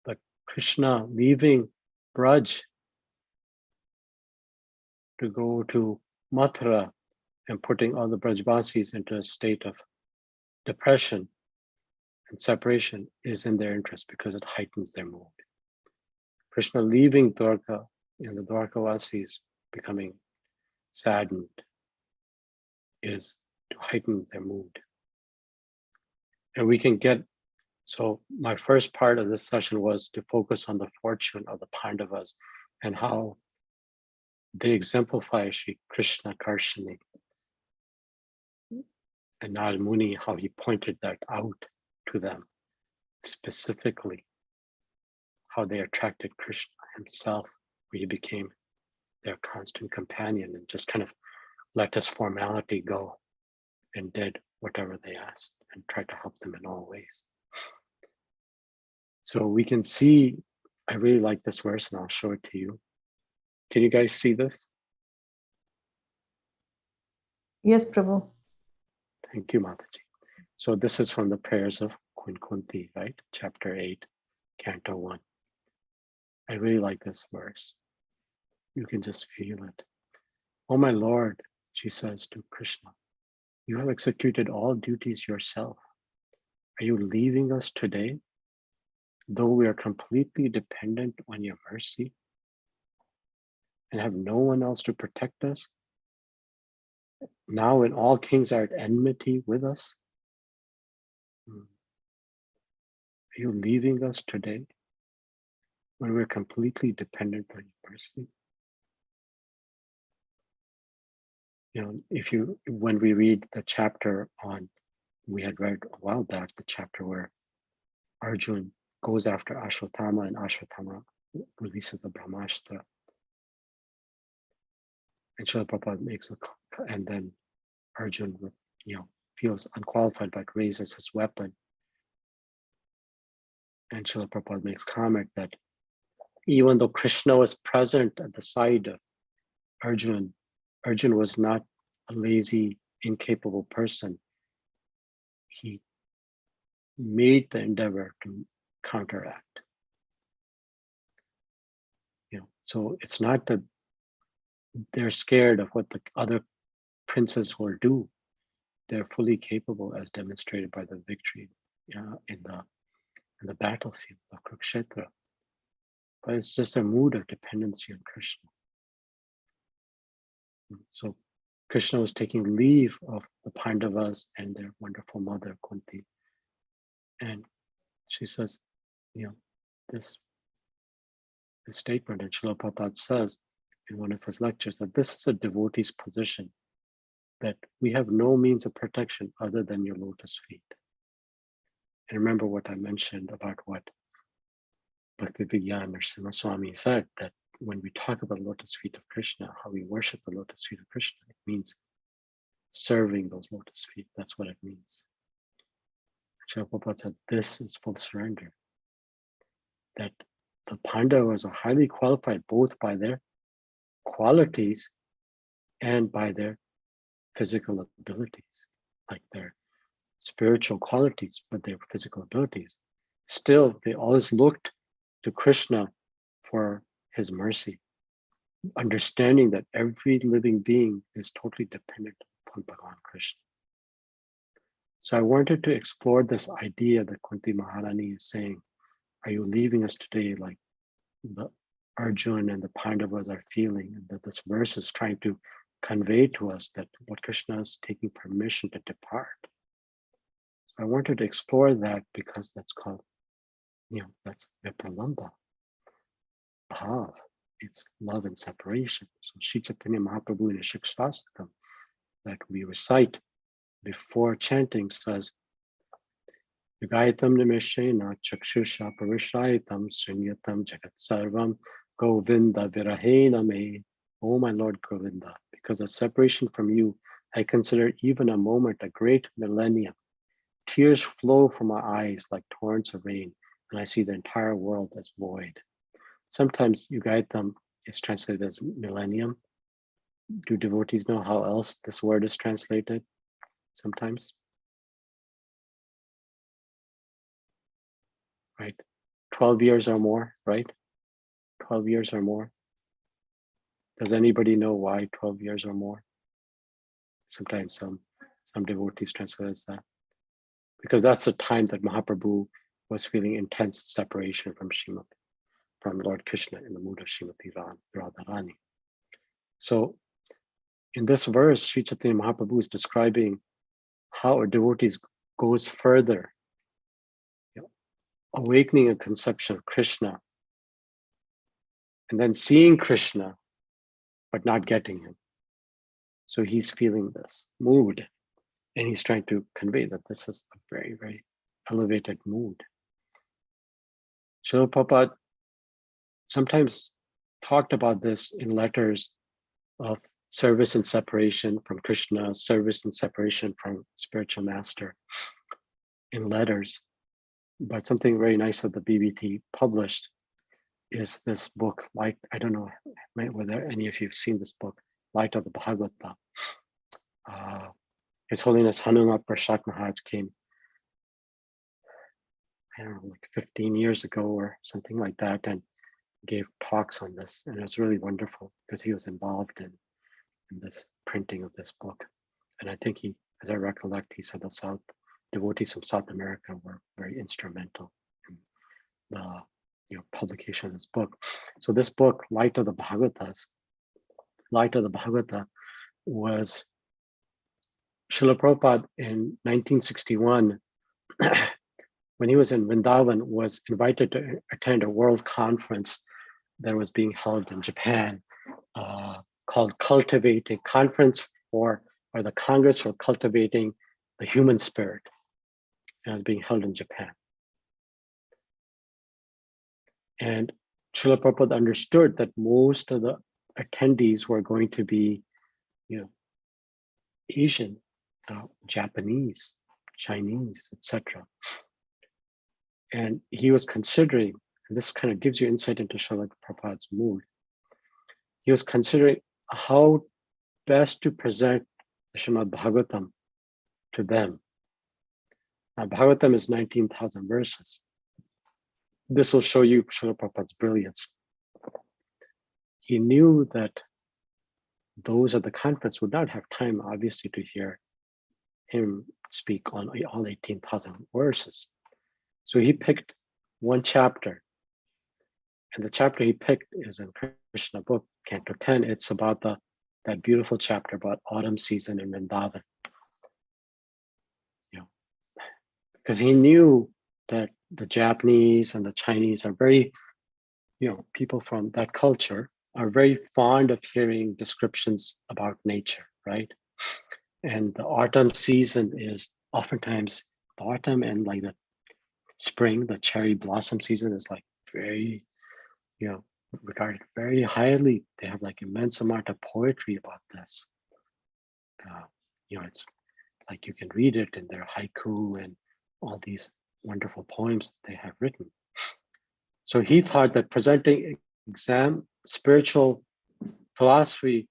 But Krishna leaving Braj to go to Mathura and putting all the Brajbasis into a state of depression and separation is in their interest because it heightens their mood. Krishna leaving Dwarka and the Dwarkavasis becoming saddened is to heighten their mood. And we can get, so my first part of this session was to focus on the fortune of the Pandavas and how they exemplify Shri Krishna Karshani. And Nal Muni, how he pointed that out to them specifically, how they attracted Krishna himself, where he became their constant companion and just kind of let his formality go and did whatever they asked and tried to help them in all ways. So we can see, I really like this verse and I'll show it to you. Can you guys see this? Yes, Prabhu. Thank you, Mataji. So this is from the prayers of Queen Kunti, right? Chapter 8, Canto 1. I really like this verse. You can just feel it. Oh my Lord, she says to Krishna, you have executed all duties yourself. Are you leaving us today, though we are completely dependent on your mercy and have no one else to protect us? Now when all kings are at enmity with us, are you leaving us today when we're completely dependent on your mercy? When we read the chapter on, we had read a while back, the chapter where Arjun goes after Ashwatthama and Ashwatthama releases the Brahmastra. And Srila Prabhupada makes and then Arjun, feels unqualified but raises his weapon. And Srila Prabhupada makes comment that even though Krishna was present at the side of Arjun, Arjun was not a lazy, incapable person. He made the endeavor to counteract. So it's not that they're scared of what the other princes will do. They're fully capable, as demonstrated by the victory in the battlefield of Kurukshetra. But it's just a mood of dependency on Krishna. So Krishna was taking leave of the Pandavas and their wonderful mother Kunti. And she says, this statement, and Srila Prabhupada says in one of his lectures that this is a devotee's position, that we have no means of protection other than your lotus feet. And remember what I mentioned about what Bhaktivedanta Nrsimha Swami said, that when we talk about lotus feet of Krishna, how we worship the lotus feet of Krishna, it means serving those lotus feet. That's what it means. Srila Prabhupada said this is full surrender. That the Pandavas are highly qualified both by their qualities and by their physical abilities, like their spiritual qualities, but their physical abilities. Still, they always looked to Krishna for his mercy. understanding that every living being is totally dependent upon Bhagavan Krishna. So I wanted to explore this idea that Kunti Maharani is saying, are you leaving us today like the Arjuna and the Pandavas are feeling, and that this verse is trying to convey to us that Lord Krishna is taking permission to depart. So I wanted to explore that because that's called, that's Vipralambha Bhav. It's love and separation. So Sri Chaitanya Mahaprabhu in a Shikshastakam that we recite before chanting says, Yugayatam nimeshena chakshusha parishayatam sunyatam jagat sarvam Govinda virahena me. Oh my Lord Govinda, because of separation from you, I consider even a moment a great millennium. Tears flow from my eyes like torrents of rain, and I see the entire world as void. Sometimes Yugayatam is translated as millennium. Do devotees know how else this word is translated? Sometimes, right? 12 years or more, right? 12 years or more. Does anybody know why 12 years or more? Sometimes some devotees translate as that. Because that's the time that Mahaprabhu was feeling intense separation from Lord Krishna in the mood of Srimati Radharani. So in this verse, Sri Chaitanya Mahaprabhu is describing how a devotee goes further, awakening a conception of Krishna, and then seeing Krishna, but not getting him. So he's feeling this mood, and he's trying to convey that this is a very, very elevated mood. Srila Prabhupada sometimes talked about this in letters of service and separation from Krishna, service and separation from spiritual master in letters. But something very nice that the BBT published is this book, like, I don't know whether any of you have seen this book, Light of the Bhagavatam. His Holiness Hanumat Prasad Maharaj came, I don't know, like 15 years ago or something like that, and gave talks on this. And it was really wonderful because he was involved in this printing of this book. And I think he, as I recollect, he said the devotees from South America were very instrumental in the publication of this book. So this book, Light of the Bhagavata, was Srila Prabhupada in 1961, when he was in Vrindavan, was invited to attend a world conference that was being held in Japan, called Cultivating Conference or the Congress for Cultivating the Human Spirit. And it was being held in Japan. And Srila Prabhupada understood that most of the attendees were going to be, Asian, Japanese, Chinese, etc. And he was considering, and this kind of gives you insight into Srila Prabhupada's mood. He was considering how best to present the Srimad Bhagavatam to them. Now, Bhagavatam is 19,000 verses. This will show you Srila Prabhupada's brilliance. He knew that those at the conference would not have time, obviously, to hear him speak on all 18,000 verses. So he picked one chapter. And the chapter he picked is in Krishna book, Canto 10. It's about that beautiful chapter about autumn season in Vrindavan. Because he knew that the Japanese and the Chinese are very, people from that culture are very fond of hearing descriptions about nature, right? And the autumn season is oftentimes the autumn and like the spring, the cherry blossom season is like very, regarded very highly. They have like immense amount of poetry about this. It's like you can read it in their haiku and all these wonderful poems that they have written. So he thought that presenting spiritual philosophy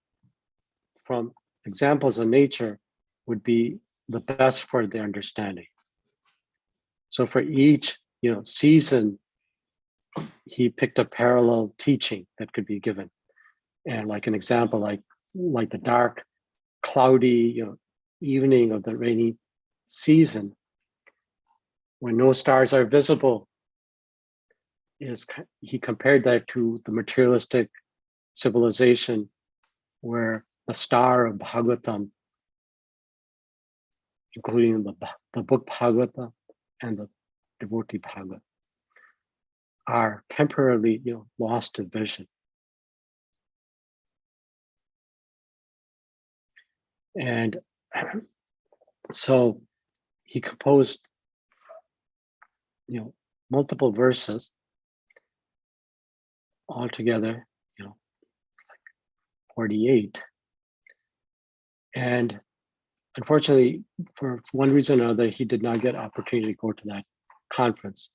from examples of nature would be the best for their understanding. So for each season, he picked a parallel teaching that could be given. And like an example, like the dark, cloudy, evening of the rainy season, when no stars are visible, he compared that to the materialistic civilization where the star of Bhagavatam, including the book Bhagavata and the devotee Bhagavad, are temporarily lost to vision. And so he composed multiple verses altogether, 48. And unfortunately, for one reason or another, he did not get opportunity to go to that conference.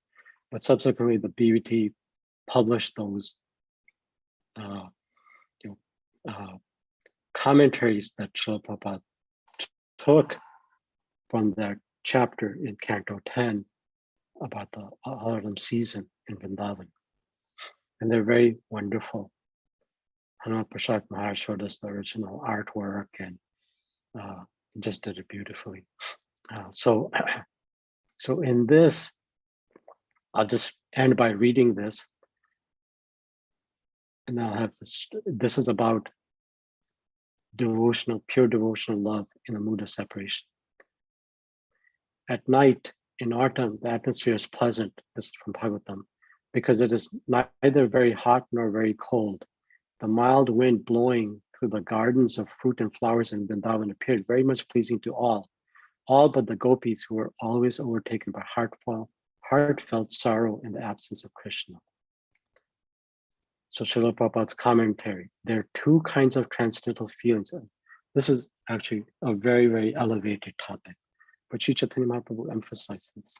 But subsequently, the BVT published those commentaries that Srila Prabhupada took from that chapter in Canto 10 about the autumn season in Vrindavan. And they're very wonderful. Hanuman Prasad Maharaj showed us the original artwork and just did it beautifully. So in this, I'll just end by reading this. And I'll have this. This is about pure devotional love in a mood of separation. At night, in autumn, the atmosphere is pleasant. This is from Bhagavatam, because it is neither very hot nor very cold. The mild wind blowing through the gardens of fruit and flowers in Vrindavan appeared very much pleasing to all but the gopis, who were always overtaken by heartfelt sorrow in the absence of Krishna. So Srila Prabhupada's commentary, there are two kinds of transcendental feelings. This is actually a very, very elevated topic, but Sri Chaitanya Mahaprabhu emphasized this.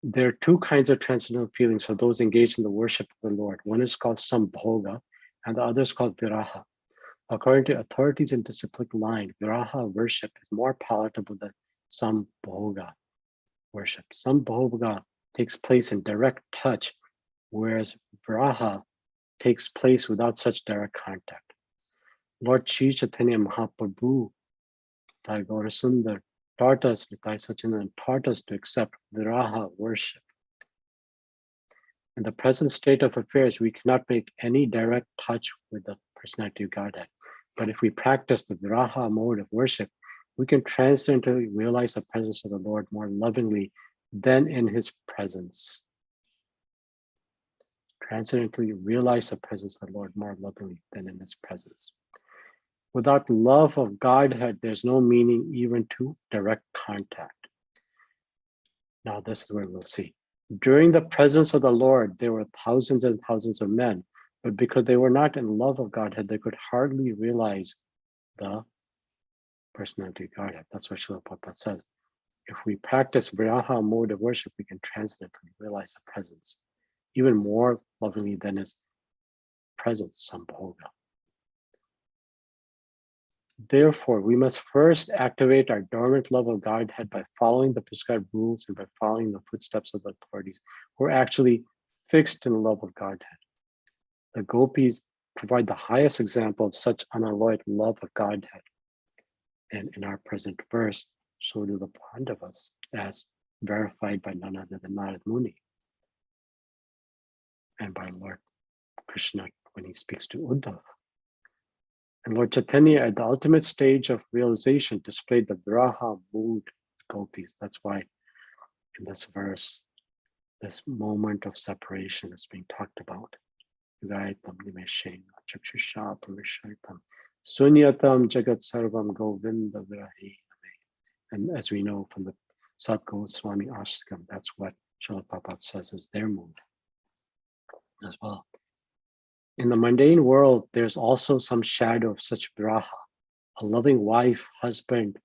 There are two kinds of transcendental feelings for those engaged in the worship of the Lord. One is called sambhoga, and the other is called viraha. According to authorities in disciplic line, viraha worship is more palatable than sambhoga worship. Sambhoga takes place in direct touch, whereas viraha takes place without such direct contact. Lord Sri Chaitanya Mahaprabhu, Thai Gaurasundar, taught us, Thai Sacinandana taught us to accept viraha worship. In the present state of affairs, we cannot make any direct touch with the personality of Godhead. But if we practice the viraha mode of worship, we can transcendently realize the presence of the Lord more lovingly than in his presence. Transcendently realize the presence of the Lord more lovingly than in his presence. Without love of Godhead, there's no meaning even to direct contact. Now, this is where we'll see. During the presence of the Lord, there were thousands and thousands of men, but because they were not in love of Godhead, they could hardly realize the personality of Godhead. That's what Srila Prabhupada says. If we practice viraha mode of worship, we can transcendently realize the presence, even more lovingly than his presence, sambhoga. Therefore, we must first activate our dormant love of Godhead by following the prescribed rules and by following the footsteps of the authorities who are actually fixed in the love of Godhead. The gopis provide the highest example of such unalloyed love of Godhead. And in our present verse, so do the Pandavas, as verified by none other than Narad Muni and by Lord Krishna when he speaks to Uddhav. And Lord Chaitanya, at the ultimate stage of realization, displayed the viraha mood gopis. That's why in this verse, this moment of separation is being talked about. Gaitam nimeshena chakshusha pavishaitam sunyatam jagat sarvam govinda virahi. And as we know from the Sat Goswami Ashtakam, that's what Srila Prabhupada says is their mood as well. In the mundane world, there's also some shadow of such viraha. A loving wife, husband,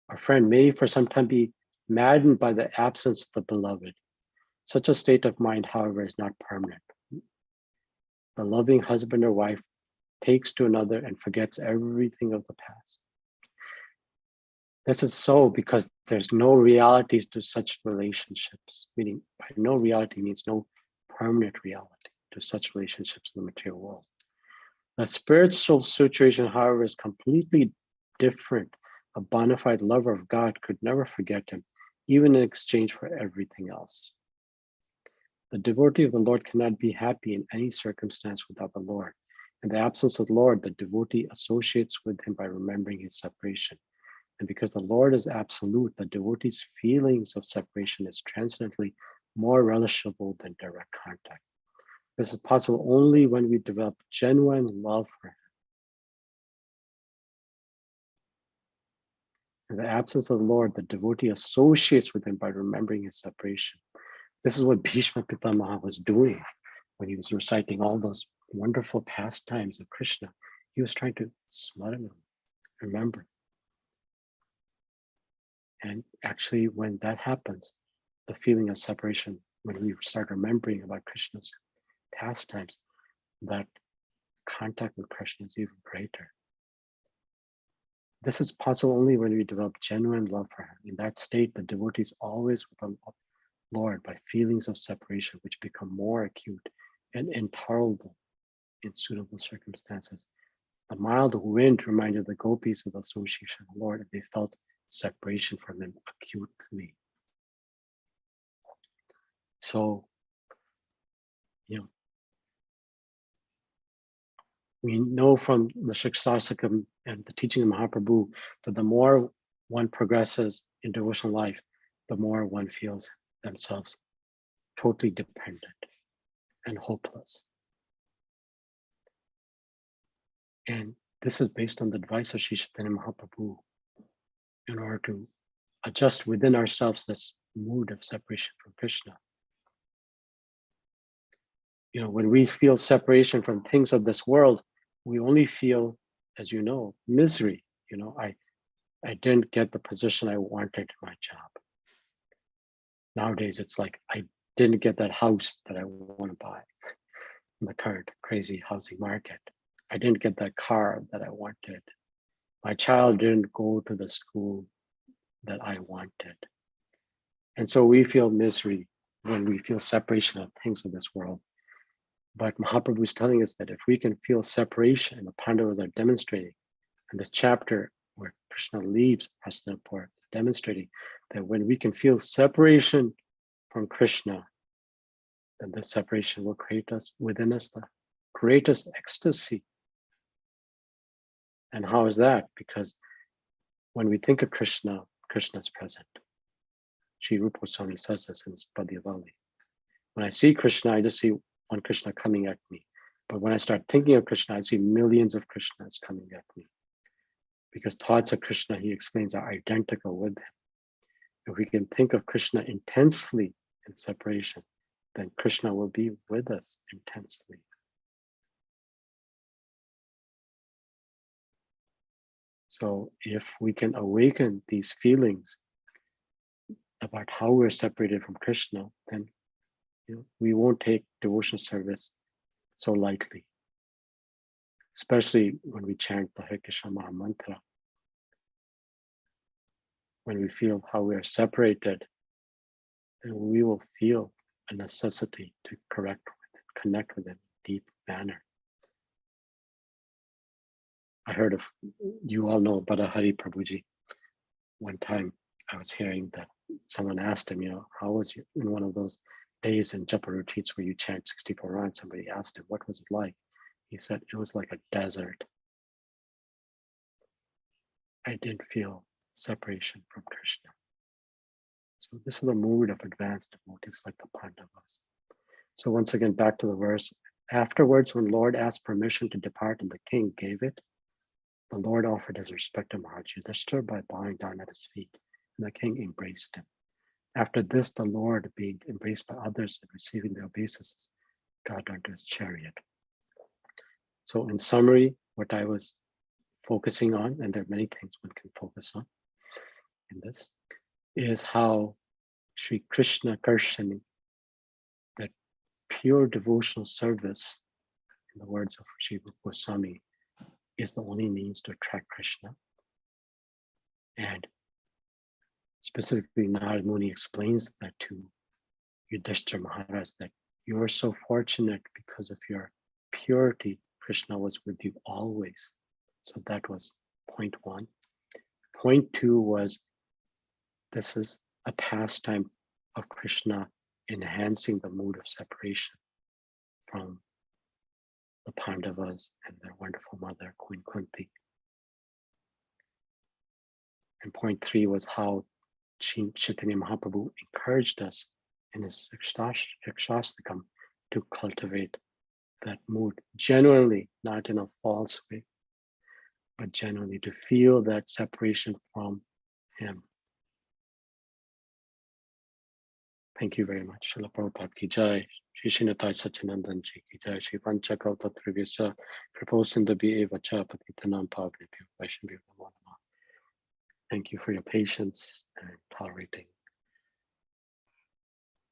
or friend may for some time be maddened by the absence of the beloved. Such a state of mind, however, is not permanent. The loving husband or wife takes to another and forgets everything of the past. This is so because there's no reality to such relationships, meaning by no reality means no permanent reality to such relationships in the material world. The spiritual situation, however, is completely different. A bona fide lover of God could never forget him, even in exchange for everything else. The devotee of the Lord cannot be happy in any circumstance without the Lord. In the absence of the Lord, the devotee associates with him by remembering his separation. And because the Lord is absolute, the devotee's feelings of separation is transcendently more relishable than direct contact. This is possible only when we develop genuine love for him. In the absence of the Lord, the devotee associates with him by remembering his separation. This is what Bhishma Pitamaha was doing when he was reciting all those wonderful pastimes of Krishna. He was trying to smother, remember. And actually, when that happens, the feeling of separation, when we start remembering about Krishna's pastimes, that contact with Krishna is even greater. This is possible only when we develop genuine love for him. In that state, the devotee is always with the Lord by feelings of separation, which become more acute and intolerable in suitable circumstances. The mild wind reminded the gopis of the association of the Lord, and they felt separation from him acutely. So, we know from the Shiksasakam and the teaching of Mahaprabhu that the more one progresses in devotional life, the more one feels themselves totally dependent and hopeless. And this is based on the advice of Sri Chaitanya Mahaprabhu in order to adjust within ourselves this mood of separation from Krishna. When we feel separation from things of this world, we only feel, as you know, misery. I didn't get the position I wanted in my job. Nowadays, it's like I didn't get that house that I want to buy in the current crazy housing market. I didn't get that car that I wanted. My child didn't go to the school that I wanted. And so we feel misery when we feel separation of things of this world. But Mahaprabhu is telling us that if we can feel separation, and the Pandavas are demonstrating, and this chapter where Krishna leaves Hastinapur, demonstrating that when we can feel separation from Krishna, then this separation will create within us the greatest ecstasy. And how is that? Because when we think of Krishna, Krishna is present. Sri Rupa Goswami says this in his Padyavalli. When I see Krishna, I just see one Krishna coming at me. But when I start thinking of Krishna, I see millions of Krishnas coming at me. Because thoughts of Krishna, he explains, are identical with him. If we can think of Krishna intensely in separation, then Krishna will be with us intensely. So if we can awaken these feelings about how we're separated from Krishna, then we won't take devotional service so lightly. Especially when we chant the Hare Krishna Maha Mantra. When we feel how we are separated, then we will feel a necessity to connect with it in a deep manner. I heard of, you all know about Hari Prabhuji. One time I was hearing that someone asked him, how was you in one of those days in japa retreats where you chant 64 rounds? Somebody asked him, what was it like? He said, it was like a desert. I didn't feel separation from Krishna. So this is a mood of advanced devotees like the Pandavas. So once again, back to the verse. Afterwards, when Lord asked permission to depart and the king gave it, the Lord offered his respect to Maharaj Yudhishthira by bowing down at his feet, and the king embraced him. After this, the Lord, being embraced by others and receiving their obeisances, got onto his chariot. So in summary, what I was focusing on, and there are many things one can focus on in this, is how Sri Krishna Karshani, that pure devotional service, in the words of Sri Rupa Goswami, is the only means to attract Krishna. And specifically, Narad Muni explains that to Yudhishthira Maharaj, that you are so fortunate because of your purity. Krishna was with you always. So that was point 1. Point 2 was, this is a pastime of Krishna enhancing the mood of separation from the Pandavas and their wonderful mother, Queen Kunti. And point 3 was how Chaitanya Mahaprabhu encouraged us in his Yakshastakam to cultivate that mood genuinely, not in a false way, but genuinely to feel that separation from him. Thank you very much. Srila Prabhupada ki jai, Shri Srinitai Sacinandana ji ki jai, Shri Panchakau Tatrivya Kriposindha Eva Cha Patitanam Pavnebhyo Vaishnavyo Namo Namah. Thank you for your patience and tolerating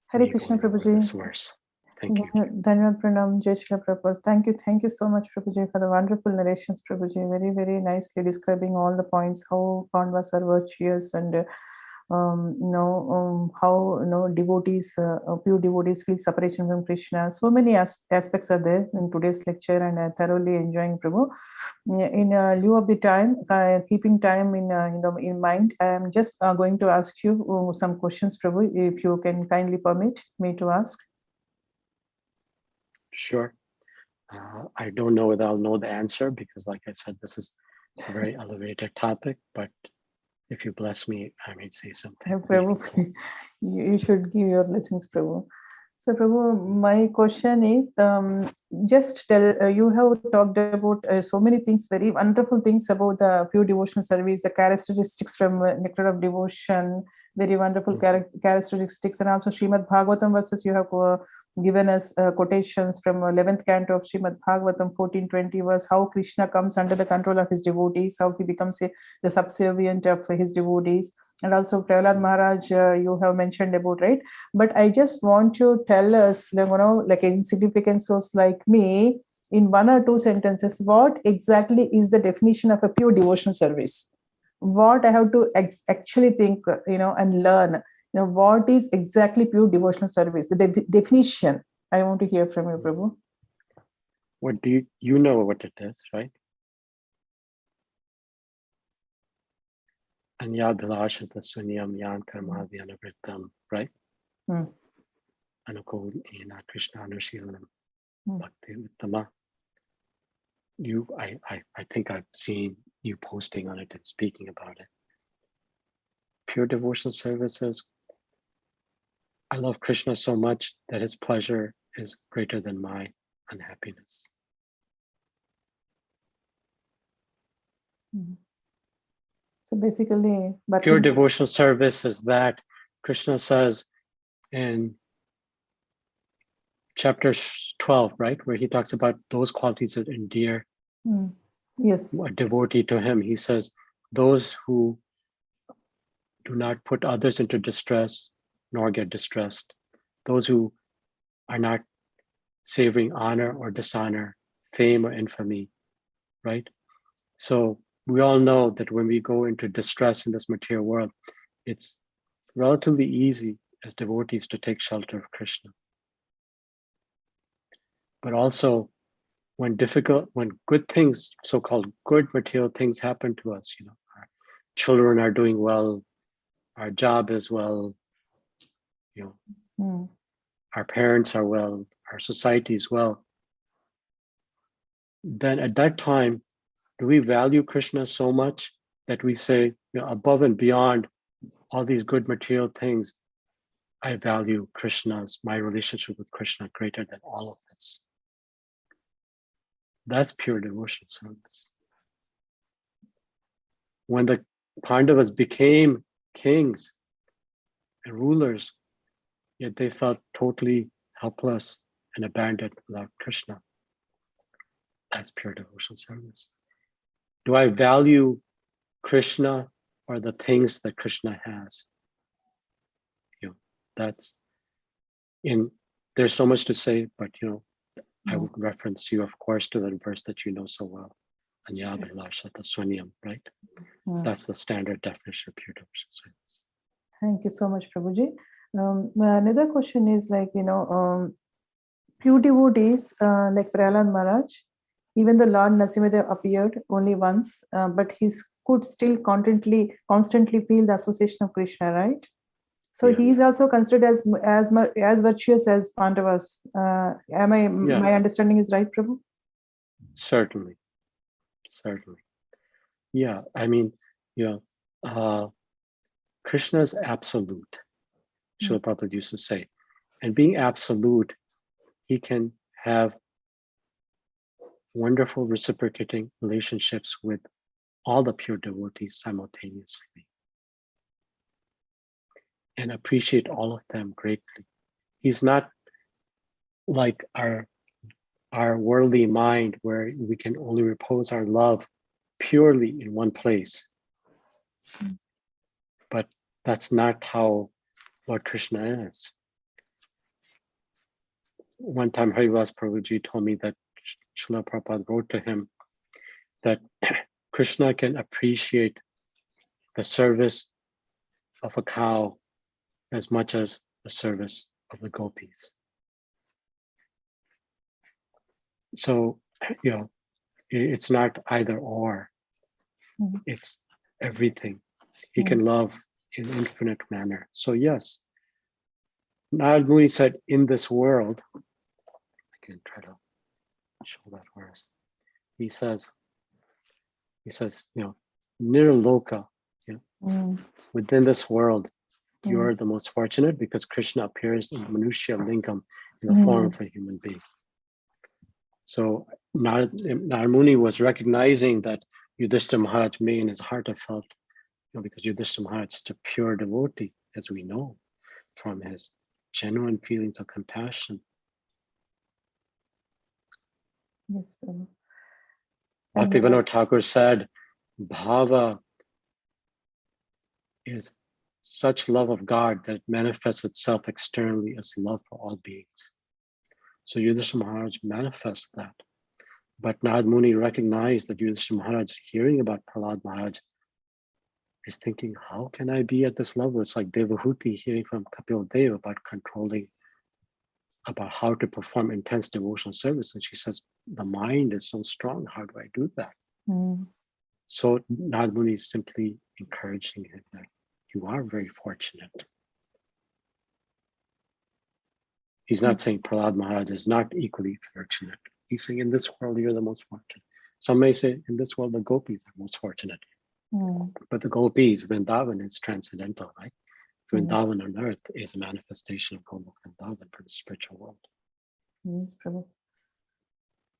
Hare me Krishna, going over Prabhuji. this verse. Thank you. Dhanyavad Pranam, Jai Srila Prabhupada. Thank you so much, Prabhuji, for the wonderful narrations, Prabhuji. Very, very nicely describing all the points, how Pandavas are virtuous, and how devotees, pure devotees feel separation from Krishna. So many aspects are there in today's lecture, and I thoroughly enjoying, Prabhu. In lieu of the time, keeping time in mind, I am just going to ask you some questions, Prabhu, if you can kindly permit me to ask. Sure. I don't know whether I'll know the answer because, like I said, this is a very elevated topic, but if you bless me, I may say something. Prabhu, you should give your blessings, Prabhu. So, Prabhu, my question is, just tell, you have talked about so many things, very wonderful things about the pure devotional service, the characteristics from Nectar of Devotion, very wonderful characteristics, and also Srimad Bhagavatam verses you have given us quotations from 11th canto of Srimad Bhagavatam 14:20 verse, how Krishna comes under the control of his devotees, how he becomes the subservient of his devotees. And also Prahlad Maharaj, you have mentioned about, right? But I just want to tell us, like an insignificant source like me, in 1 or 2 sentences, what exactly is the definition of a pure devotional service? What I have to actually think, and learn, what is exactly pure devotional service? The definition I want to hear from you, Prabhu. What do you know what it is, right? Anyabhilashata sunyam yankarma vyanavritam, right? Anukul ena Krishna anushilanam bhakti uttama. I think I've seen you posting on it and speaking about it. Pure devotional services. I love Krishna so much that his pleasure is greater than my unhappiness. So basically, pure devotional service is that Krishna says in chapter 12, right, where he talks about those qualities that endear yes, a devotee to him. He says, those who do not put others into distress nor get distressed, those who are not savoring honor or dishonor, fame or infamy, right? So we all know that when we go into distress in this material world, it's relatively easy as devotees to take shelter of Krishna. But also when good things, so-called good material things happen to us, our children are doing well, our job is well, our parents are well, our society is well, then at that time, do we value Krishna so much that we say, above and beyond all these good material things, I value my relationship with Krishna greater than all of this? That's pure devotional service. When the Pandavas became kings and rulers, yet they felt totally helpless and abandoned without Krishna. That's pure devotional service. Do I value Krishna or the things that Krishna has? There's so much to say, but I would reference you, of course, to that verse that you know so well. Anyabhilashata sunyam, right? That's the standard definition of pure devotional service. Thank you so much, Prabhuji. Another question is pure devotees like Prahlad Maharaj, even the Lord Narasimha appeared only once, but he could still constantly feel the association of Krishna, right? So he is Yes. also considered as virtuous as Pandavas. My Yes. understanding is right, Prabhu? Certainly. Yeah, I mean, Krishna is absolute, Srila Prabhupada used to say. And being absolute, he can have wonderful reciprocating relationships with all the pure devotees simultaneously and appreciate all of them greatly. He's not like our worldly mind where we can only repose our love purely in one place. But that's not how Lord Krishna is. One time Haridas Prabhuji told me that Srila Prabhupada wrote to him that Krishna can appreciate the service of a cow as much as the service of the gopis. So, it's not either or, it's everything. He can love in infinite manner. So yes, Narad Muni said, in this world, I can try to show that verse. He says, Nirloka, within this world, you're the most fortunate because Krishna appears in Manusya Lingam in the form of a human being. So Narad Muni was recognizing that Yudhishthira Maharaj may in his heart have felt, because Yudhishthira Maharaj is such a pure devotee, as we know, from his genuine feelings of compassion. Yes, Prabhu. Bhaktivinoda Thakur said, Bhava is such love of God that manifests itself externally as love for all beings. So Yudhishthira Maharaj manifests that. But Narad Muni recognized that Yudhishthira Maharaj, hearing about Prahlad Maharaj, is thinking, how can I be at this level? It's like Devahuti hearing from Kapil Dev about how to perform intense devotional service. And she says, the mind is so strong, how do I do that? So Narad Muni is simply encouraging him that you are very fortunate. He's not saying Prahlad Maharaj is not equally fortunate. He's saying in this world, you're the most fortunate. Some may say in this world, the gopis are most fortunate. But the gopis, Vrindavan is transcendental, right? So Vrindavan on earth is a manifestation of Golok Vrindavan for the spiritual world. Yes, Prabhu.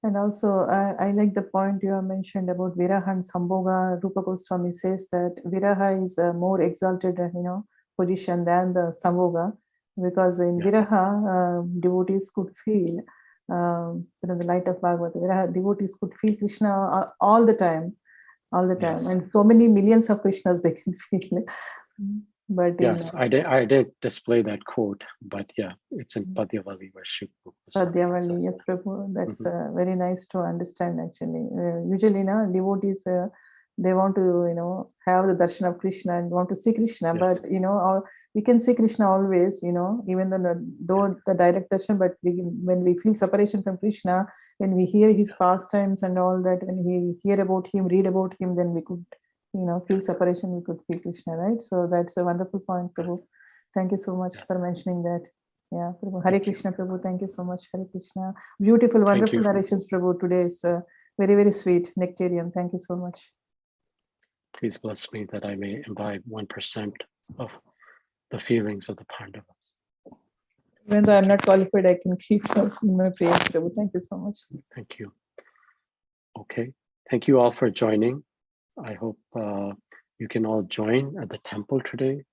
And also, I like the point you have mentioned about Viraha and Sambhoga. Rupa Goswami says that Viraha is a more exalted, position than the Sambhoga, because in Viraha, devotees could feel, the light of Bhagavata. Viraha devotees could feel Krishna all the time, and so many millions of Krishnas they can feel. But yes, I did display that quote, but yeah, it's in Padyavali where Shiv Padyavali, yes, Prabhu. That's very nice to understand. Actually, usually, devotees they want to, have the darshan of Krishna and want to see Krishna, but we can see Krishna always, even though the direct darshan, but when we feel separation from Krishna, when we hear his pastimes and all that, when we hear about him, read about him, then we could, feel separation, we could feel Krishna, right? So that's a wonderful point, Prabhu. Thank you so much for mentioning that. Yeah, Prabhu. Hare Krishna, Prabhu. Thank you so much. Hare Krishna. Beautiful, wonderful narrations, Prabhu. Today is very, very sweet, nectarian. Thank you so much. Please bless me that I may imbibe 1% of the feelings of the Pandavas. Even though I'm not qualified, I can keep in my prayers, Prabhu. Thank you so much. Thank you. Okay. Thank you all for joining. I hope you can all join at the temple today